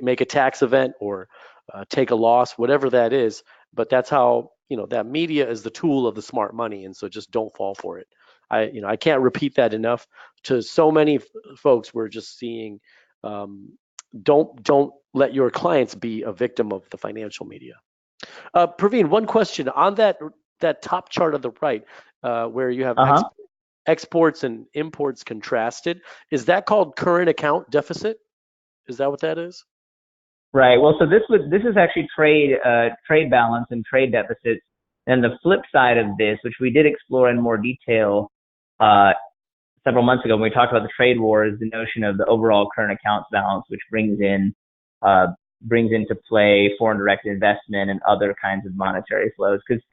make a tax event or take a loss, whatever that is. But that's how, that media is the tool of the smart money. And so just don't fall for it. I can't repeat that enough to so many folks. We're just seeing, don't let your clients be a victim of the financial media. Praveen, one question on that top chart on the right, where you have exports and imports contrasted. Is that called current account deficit? Is that what that is? Right. Well, so this is actually trade balance and trade deficits. And the flip side of this, which we did explore in more detail several months ago when we talked about the trade war, is the notion of the overall current accounts balance, which brings into play foreign direct investment and other kinds of monetary flows. Because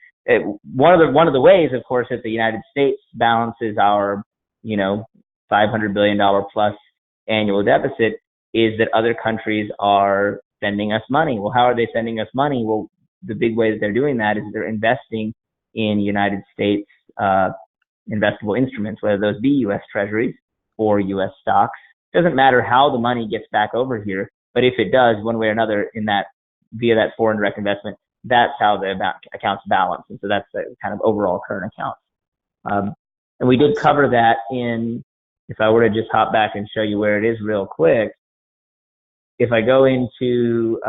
one of the ways, of course, that the United States balances our $500 billion plus annual deficit is that other countries are sending us money. Well, how are they sending us money? Well, the big way that they're doing that is they're investing in United States investable instruments, whether those be U.S. treasuries or U.S. stocks. It doesn't matter how the money gets back over here, but if it does, one way or another, via that foreign direct investment, that's how the accounts balance. And so that's the kind of overall current accounts. And we did cover that if I were to just hop back and show you where it is real quick. If I go into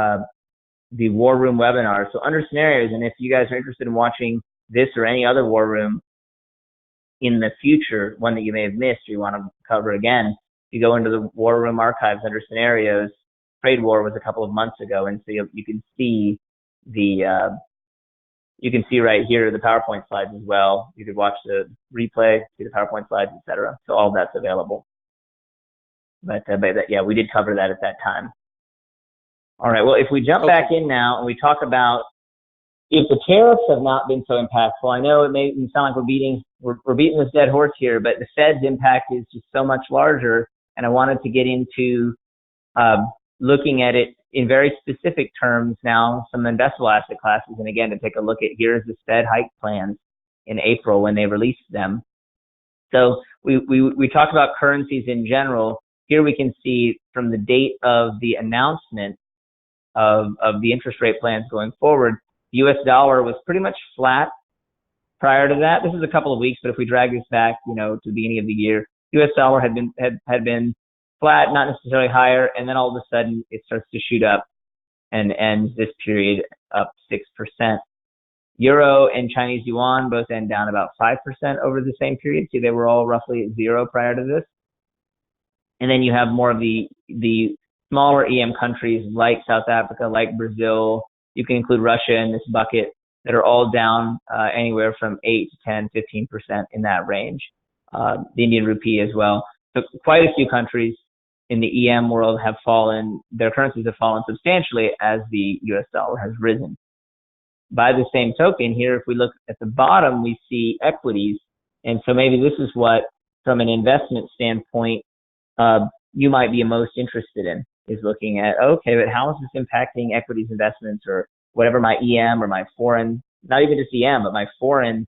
the War Room webinar, so under scenarios, and if you guys are interested in watching this or any other War Room in the future, one that you may have missed or you want to cover again, you go into the War Room archives under scenarios. Trade war was a couple of months ago, and so you can see right here the PowerPoint slides as well. You could watch the replay, see the PowerPoint slides, etc. So all of that's available. But yeah, we did cover that at that time. All right. Well, if we jump back in now and we talk about if the tariffs have not been so impactful, I know it may sound like we're beating this dead horse here, but the Fed's impact is just so much larger. And I wanted to get into looking at it in very specific terms now, some investable asset classes. And again, to take a look at here's the Fed hike plans in April when they released them. So we talked about currencies in general. Here we can see from the date of the announcement of the interest rate plans going forward, the US dollar was pretty much flat prior to that. This is a couple of weeks, but if we drag this back, to the beginning of the year, U.S. dollar had been flat, not necessarily higher, and then all of a sudden it starts to shoot up and ends this period up 6%. Euro and Chinese yuan both end down about 5% over the same period. See, they were all roughly at zero prior to this. And then you have more of the smaller EM countries like South Africa, like Brazil. You can include Russia in this bucket, that are all down anywhere from 8 to 10, 15% in that range. The Indian rupee as well. So quite a few countries in the EM world have fallen. Their currencies have fallen substantially as the US dollar has risen. By the same token, here, if we look at the bottom, we see equities. And so maybe this is what, from an investment standpoint, you might be most interested in, is looking at, okay, but how is this impacting equities investments, or whatever my EM or my foreign, not even just EM, but my foreign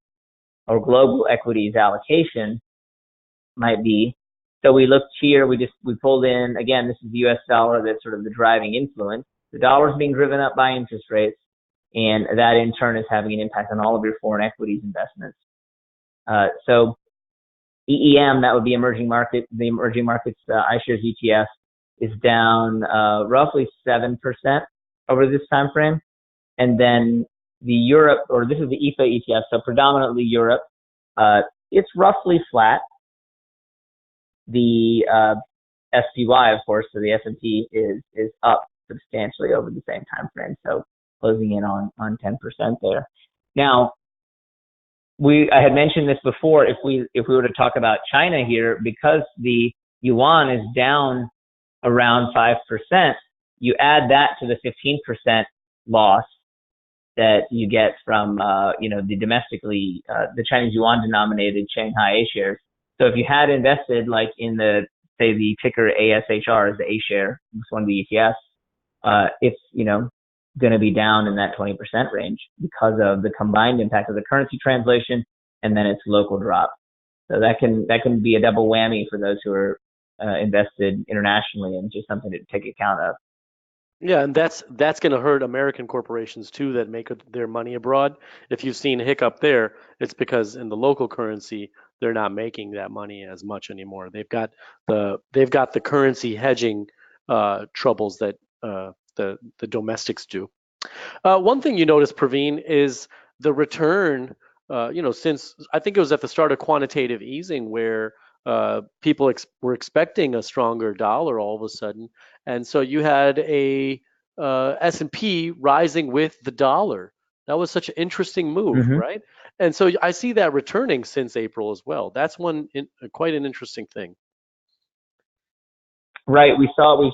or global equities allocation might be. So we looked here, we pulled in, again, this is the US dollar, that's sort of the driving influence. The dollar is being driven up by interest rates, and that in turn is having an impact on all of your foreign equities investments. So EEM, that would be emerging market. The emerging markets iShares ETF is down roughly 7% over this time frame. And then the Europe, or this is the EFA ETF, so predominantly Europe, it's roughly flat. The SPY, of course, so the S&P is up substantially over the same time frame, so closing in on 10% there. Now, I had mentioned this before. If we were to talk about China here, because the yuan is down around 5%, you add that to the 15% loss that you get from the domestically the Chinese yuan denominated Shanghai A shares. So if you had invested like in the ticker ASHR is the A share, it's one of the ETFs, it's going to be down in that 20% range because of the combined impact of the currency translation and then its local drop. So that can be a double whammy for those who are invested internationally, and just something to take account of. Yeah, and that's going to hurt American corporations too that make their money abroad. If you've seen a hiccup there, it's because in the local currency they're not making that money as much anymore. They've got the currency hedging troubles that the domestics do. One thing you notice, Praveen, is the return. Since I think it was at the start of quantitative easing where people were expecting a stronger dollar all of a sudden, and so you had a S&P rising with the dollar. That was such an interesting move, right? And so I see that returning since April as well. That's quite an interesting thing. Right. We've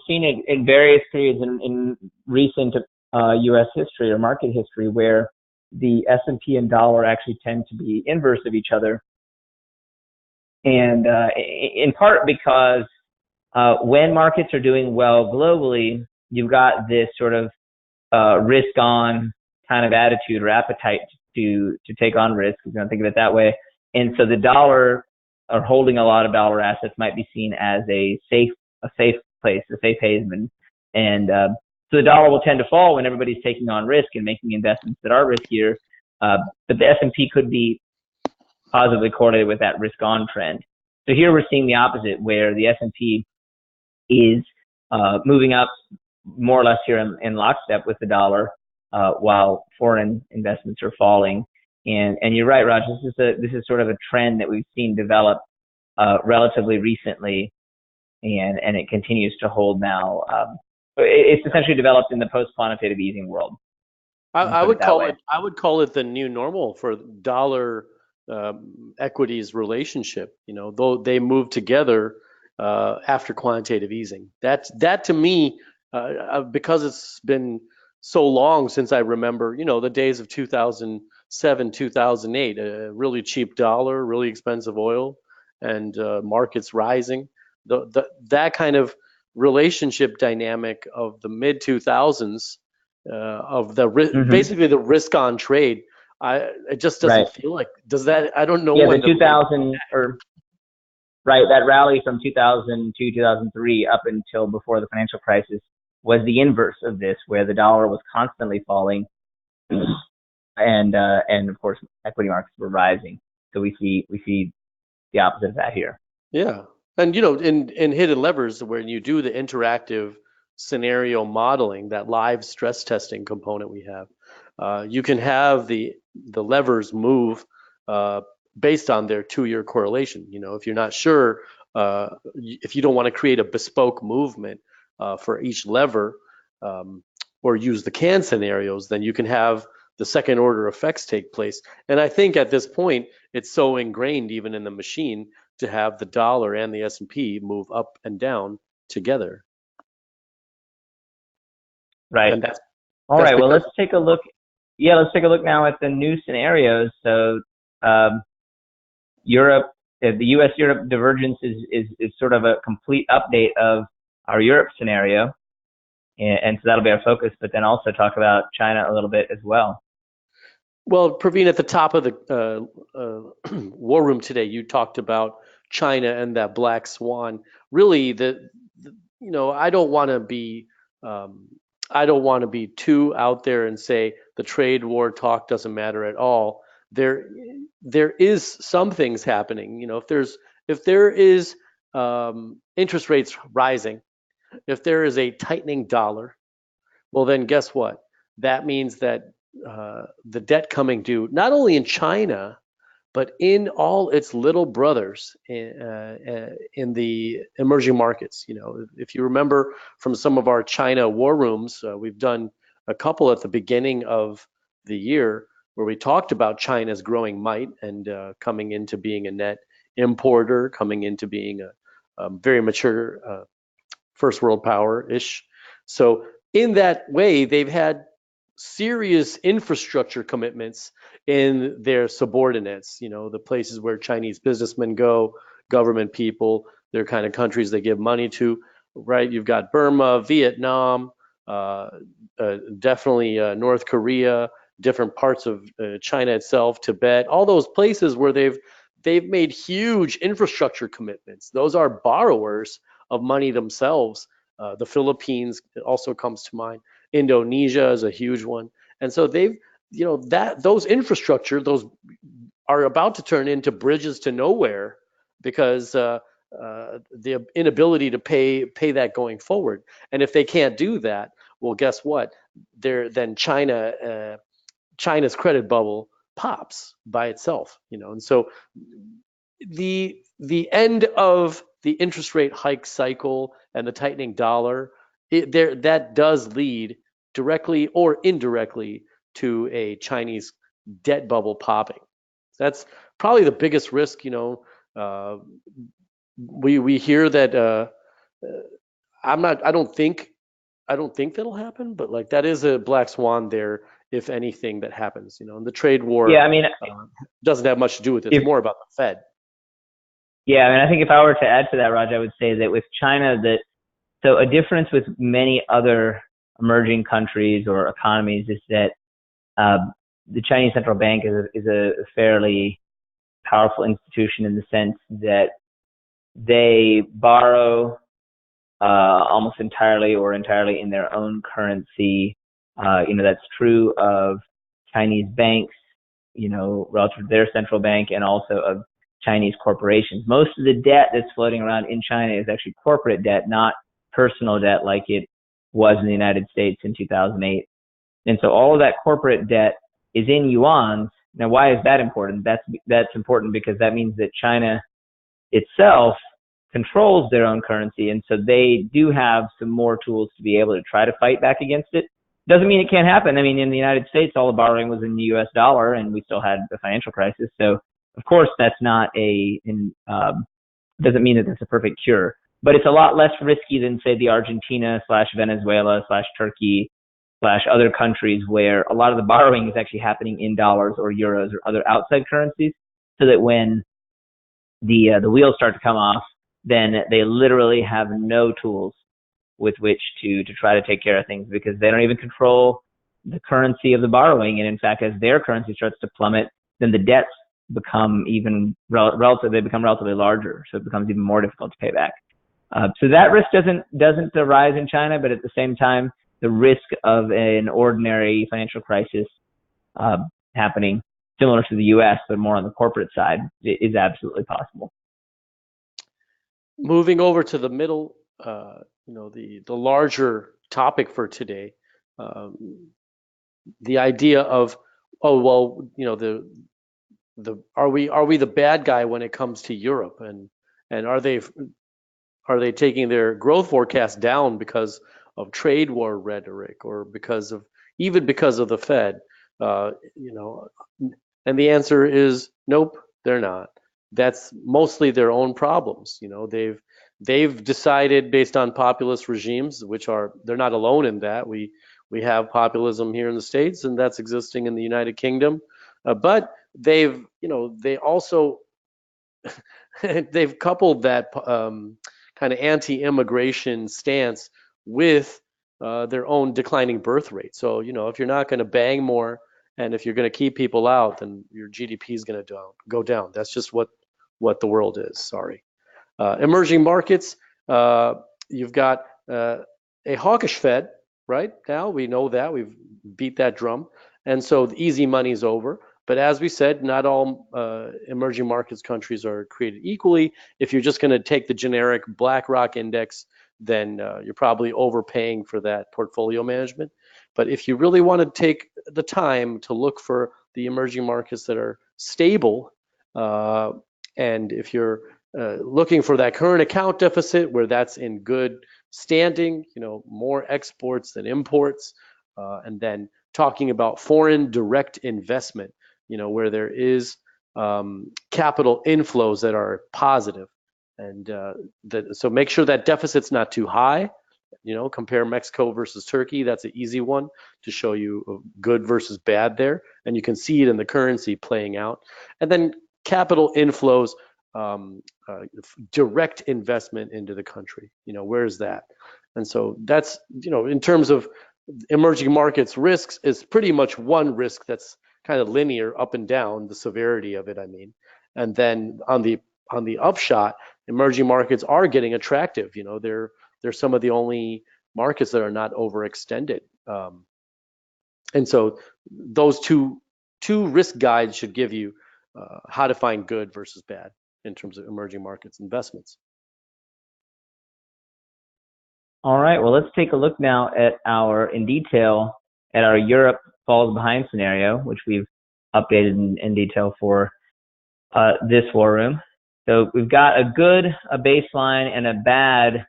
seen it in various periods in recent U.S. history or market history where the S&P and dollar actually tend to be inverse of each other. And in part because when markets are doing well globally, you've got this sort of risk-on kind of attitude or appetite to take on risk, if you want to think of it that way. And so the dollar, or holding a lot of dollar assets, might be seen as a safe place, a safe haven. And so the dollar will tend to fall when everybody's taking on risk and making investments that are riskier. But the S&P could be positively correlated with that risk-on trend. So here we're seeing the opposite, where the S&P is moving up more or less here in lockstep with the dollar, while foreign investments are falling. And you're right, Raj. This is sort of a trend that we've seen develop relatively recently, and it continues to hold now. It's essentially developed in the post-quantitative easing world. I would call it the new normal for dollar equities relationship. Though they move together after quantitative easing. That to me, because it's been so long since I remember, the days of 2007, 2008, a really cheap dollar, really expensive oil, and markets rising. That kind of relationship dynamic of the mid 2000s of basically the risk on trade. It just doesn't feel like does that. I don't know. Yeah, when the 2000 right, that rally from 2002, 2003 up until before the financial crisis was the inverse of this, where the dollar was constantly falling. and of course equity markets were rising. So we see the opposite of that here. Yeah. And in hidden levers, when you do the interactive scenario modeling, that live stress testing component we have, you can have the levers move uh, based on their 2-year correlation. If you're not sure, if you don't want to create a bespoke movement for each lever, um, or use the can scenarios, then you can have the second order effects take place. And I think at this point, it's so ingrained even in the machine to have the dollar and the S&P move up and down together. Right. And All that's right. Well, because let's take a look. Yeah, let's take a look now at the new scenarios. So, um, Europe, the U.S.-Europe divergence is sort of a complete update of our Europe scenario, and so that'll be our focus. But then also talk about China a little bit as well. well, Praveen, at the top of the war room today, you talked about China and that black swan. Really, I don't want to be um, I don't want to be too out there and say the trade war talk doesn't matter at all. There there is some things happening. If there is interest rates rising, if there is a tightening dollar, well, then guess what? That means that the debt coming due, not only in China, but in all its little brothers in the emerging markets. If you remember from some of our China war rooms, we've done a couple at the beginning of the year where we talked about China's growing might and coming into being a net importer, coming into being a very mature first world power-ish. So in that way, they've had serious infrastructure commitments in their subordinates, the places where Chinese businessmen go, government people, they're kind of countries they give money to, right? You've got Burma, Vietnam, uh, definitely North Korea, different parts of China itself, Tibet, all those places where they've made huge infrastructure commitments. Those are borrowers of money themselves. The Philippines also comes to mind. Indonesia is a huge one, and so that those infrastructure those are about to turn into bridges to nowhere because the inability to pay that going forward. And if they can't do that, well, guess what? Then China's credit bubble pops by itself, and so the end of the interest rate hike cycle and the tightening dollar, that does lead directly or indirectly to a Chinese debt bubble popping. That's probably the biggest risk. Uh, we hear that. I'm not. I don't think that'll happen, but like that is a black swan there. If anything that happens, and the trade Yeah, war I mean, uh, doesn't have much to do with it. It's if more about the Fed. yeah, I mean, I think if I were to add to that, Raj, I would say that with China, so a difference with many other emerging countries or economies is that uh, the Chinese central bank is a fairly powerful institution in the sense that they borrow almost entirely or entirely in their own currency. That's true of Chinese banks, relative to their central bank, and also of Chinese corporations. Most of the debt that's floating around in China is actually corporate debt, not personal debt like it was in the United States in 2008. And so all of that corporate debt is in yuan. Now, why is that important? That's important because that means that China itself controls their own currency, and so they do have some more tools to be able to try to fight back against it. Doesn't mean it can't happen. I mean, in the United States, all the borrowing was in the U.S. dollar, and we still had the financial crisis. So, of course, that's not doesn't mean that it's a perfect cure, but it's a lot less risky than, say, the Argentina / Venezuela / Turkey / other countries where a lot of the borrowing is actually happening in dollars or euros or other outside currencies, so that when the wheels start to come off, then they literally have no tools with which to try to take care of things because they don't even control the currency of the borrowing. And in fact, as their currency starts to plummet, then the debts become even they become relatively larger. So it becomes even more difficult to pay back. So that risk doesn't arise in China, but at the same time, the risk of an ordinary financial crisis happening similar to the U.S., but more on the corporate side, is absolutely possible. Moving over to the middle, the larger topic for today, the idea of, oh well, the are we the bad guy when it comes to Europe, and are they taking their growth forecast down because of trade war rhetoric, or because of the Fed? Uh, you know, and the answer is nope, they're not. That's mostly their own problems. They've decided based on populist regimes, which they're not alone in that. We have populism here in the States, and that's existing in the United Kingdom. But they also they've coupled that kind of anti-immigration stance with their own declining birth rate. So, if you're not going to bang more, and if you're going to keep people out, then your GDP is going to go down. That's just what the world is. Sorry. Emerging markets, you've got a hawkish Fed right now. We know that. We've beat that drum. And so the easy money's over. But as we said, not all emerging markets countries are created equally. If you're just going to take the generic BlackRock index, then you're probably overpaying for that portfolio management. But if you really want to take the time to look for the emerging markets that are stable, and if you're looking for that current account deficit where that's in good standing, more exports than imports, and then talking about foreign direct investment, where there is capital inflows that are positive. And so make sure that deficit's not too high. Compare Mexico versus Turkey. That's an easy one to show you good versus bad there. And you can see it in the currency playing out. And then capital inflows, direct investment into the country. Where's that? And so that's, in terms of emerging markets risks, is pretty much one risk that's kind of linear up and down, the severity of it, I mean. And then on the upshot, emerging markets are getting attractive. They're some of the only markets that are not overextended. And so those two risk guides should give you how to find good versus bad in terms of emerging markets investments. All right, well, let's take a look now in detail at our Europe falls behind scenario, which we've updated in detail for this war room. So we've got a baseline, and a bad,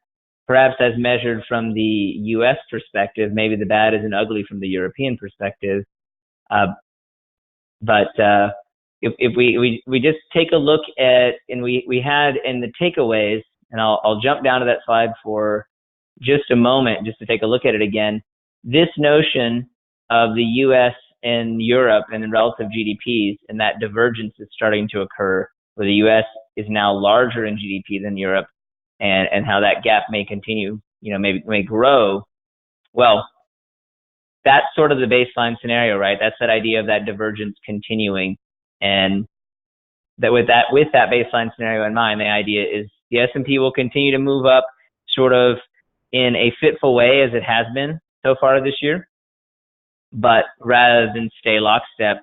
perhaps as measured from the U.S. perspective. Maybe the bad isn't ugly from the European perspective. But if we just take a look at, and we had in the takeaways, and I'll jump down to that slide for just a moment, just to take a look at it again. This notion of the U.S. and Europe and the relative GDPs, and that divergence is starting to occur, where the U.S. is now larger in GDP than Europe, and how that gap may continue, may grow. Well, that's sort of the baseline scenario, right? That's that idea of that divergence continuing, and that with that baseline scenario in mind, the idea is the S&P will continue to move up, sort of in a fitful way as it has been so far this year, but rather than stay lockstep,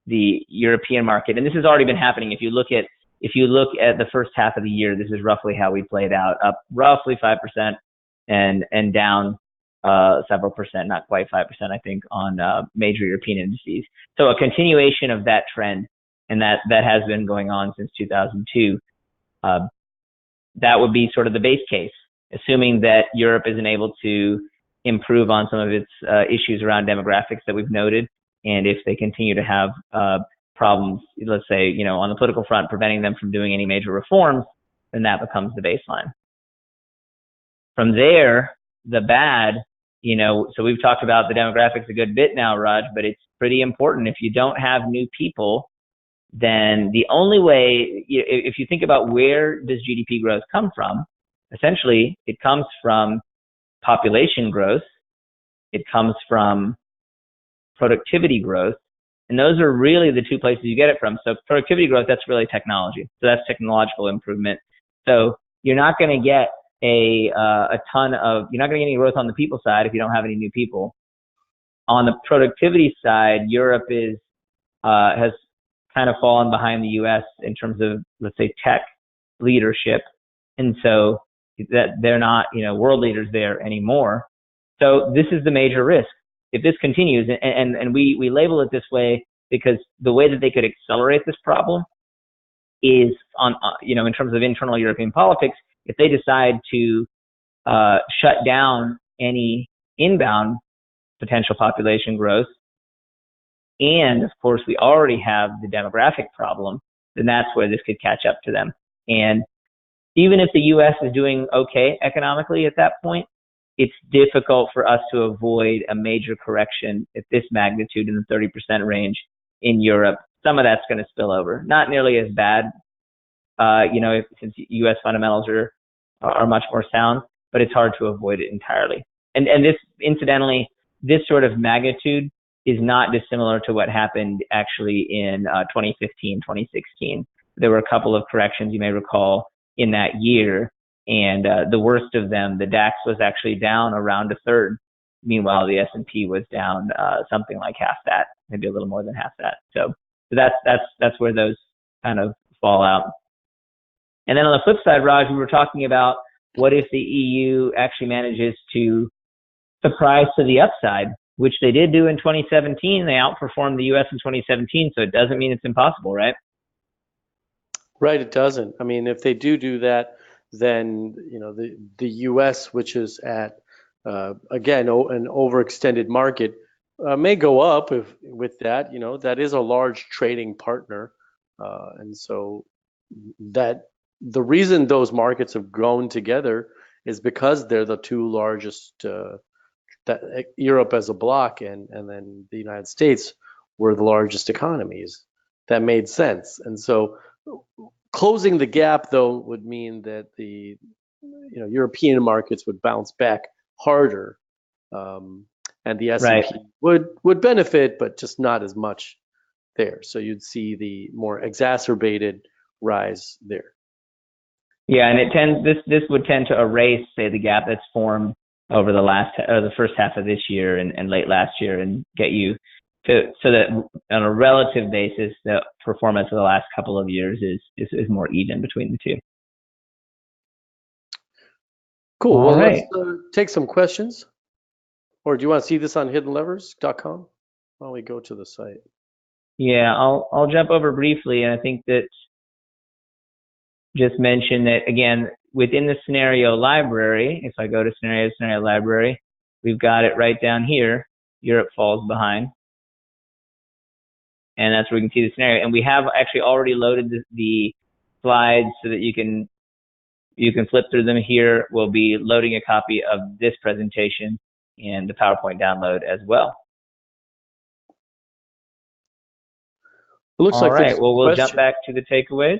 the European market, and this has already been happening. If you look at the first half of the year, this is roughly how we played out: up roughly 5%, and down several percent, not quite 5%, I think, on major European indices. So a continuation of that trend, and that has been going on since 2002. That would be sort of the base case, assuming that Europe isn't able to improve on some of its issues around demographics that we've noted, and if they continue to have problems, let's say, on the political front, preventing them from doing any major reforms, then that becomes the baseline. From there, the bad, so we've talked about the demographics a good bit now, Raj, but it's pretty important. If you don't have new people, then the only way, if you think about where does GDP growth come from, essentially it comes from population growth, it comes from productivity growth, and those are really the two places you get it from. So productivity growth, that's really technology. So that's technological improvement. So you're not going to get you're not going to get any growth on the people side if you don't have any new people. On the productivity side, Europe is has kind of fallen behind the U.S. in terms of, let's say, tech leadership, and so that they're not, world leaders there anymore. So this is the major risk if this continues, and we label it this way because the way that they could accelerate this problem is in terms of internal European politics, if they decide to shut down any inbound potential population growth, and of course we already have the demographic problem, then that's where this could catch up to them. And even if the U.S. is doing okay economically at that point, it's difficult for us to avoid a major correction at this magnitude in the 30% range in Europe. Some of that's going to spill over. Not nearly as bad, since U.S. fundamentals are much more sound, but it's hard to avoid it entirely. And this, incidentally, this sort of magnitude is not dissimilar to what happened actually in 2015, 2016. There were a couple of corrections, you may recall, in that year, and the worst of them, the DAX was actually down around a third. Meanwhile, the S&P was down something like half that, maybe a little more than half that. So that's where those kind of fall out. And then on the flip side, Raj, we were talking about what if the EU actually manages to surprise to the upside, which they did do in 2017. They outperformed the U.S. in 2017, so it doesn't mean it's impossible, right? Right, it doesn't. I mean, if they do that, then the U.S., which is at again an overextended market, may go up with that. That is a large trading partner, and so that the reason those markets have grown together is because they're the two largest. That Europe as a bloc and then the United States were the largest economies. That made sense, and so closing the gap though would mean that the European markets would bounce back harder, and the S&P would benefit, but just not as much there. So you'd see the more exacerbated rise there. Yeah, and this would tend to erase, say, the gap that's formed over the first half of this year and late last year, and get you to so that on a relative basis, the performance of the last couple of years is more even between the two. Cool. Well, let's take some questions. Or do you want to see this on HiddenLevers.com? Why don't we go to the site? Yeah, I'll jump over briefly, and I think that just mention that again within the scenario library. If I go to scenario library, we've got it right down here. Europe falls behind, and that's where we can see the scenario. And we have actually already loaded the slides so that you can flip through them. Here we'll be loading a copy of this presentation and the PowerPoint download as well. It looks all like right. Well, we'll jump back to the takeaways.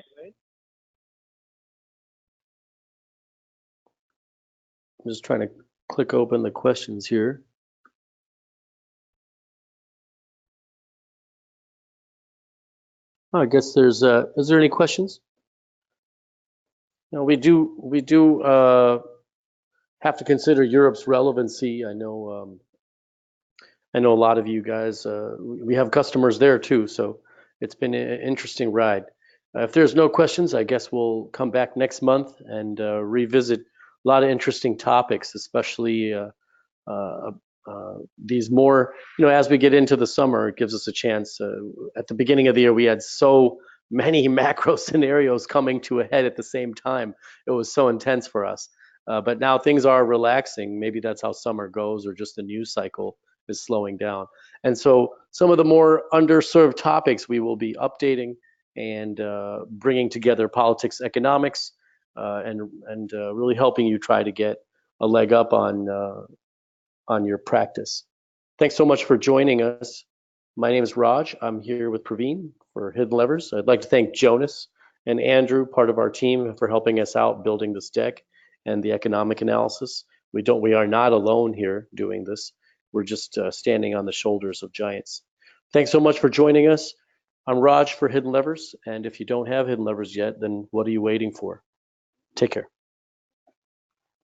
I'm just trying to click open the questions here. Oh, I guess there's. Is there any questions? No, we do have to consider Europe's relevancy. I know a lot of you guys. We have customers there too, so it's been an interesting ride. If there's no questions, I guess we'll come back next month and revisit a lot of interesting topics, especially these more, as we get into the summer, it gives us a chance. At the beginning of the year, we had so many macro scenarios coming to a head at the same time. It was so intense for us. But now things are relaxing. Maybe that's how summer goes, or just the news cycle is slowing down. And so some of the more underserved topics we will be updating and bringing together politics, economics, and really helping you try to get a leg up on your practice. Thanks so much for joining us. My name is Raj. I'm here with Praveen for Hidden Levers. I'd like to thank Jonas and Andrew, part of our team, for helping us out building this deck and the economic analysis. We are not alone here doing this. We're just standing on the shoulders of giants. Thanks so much for joining us. I'm Raj for Hidden Levers, and if you don't have Hidden Levers yet, then what are you waiting for? Take care.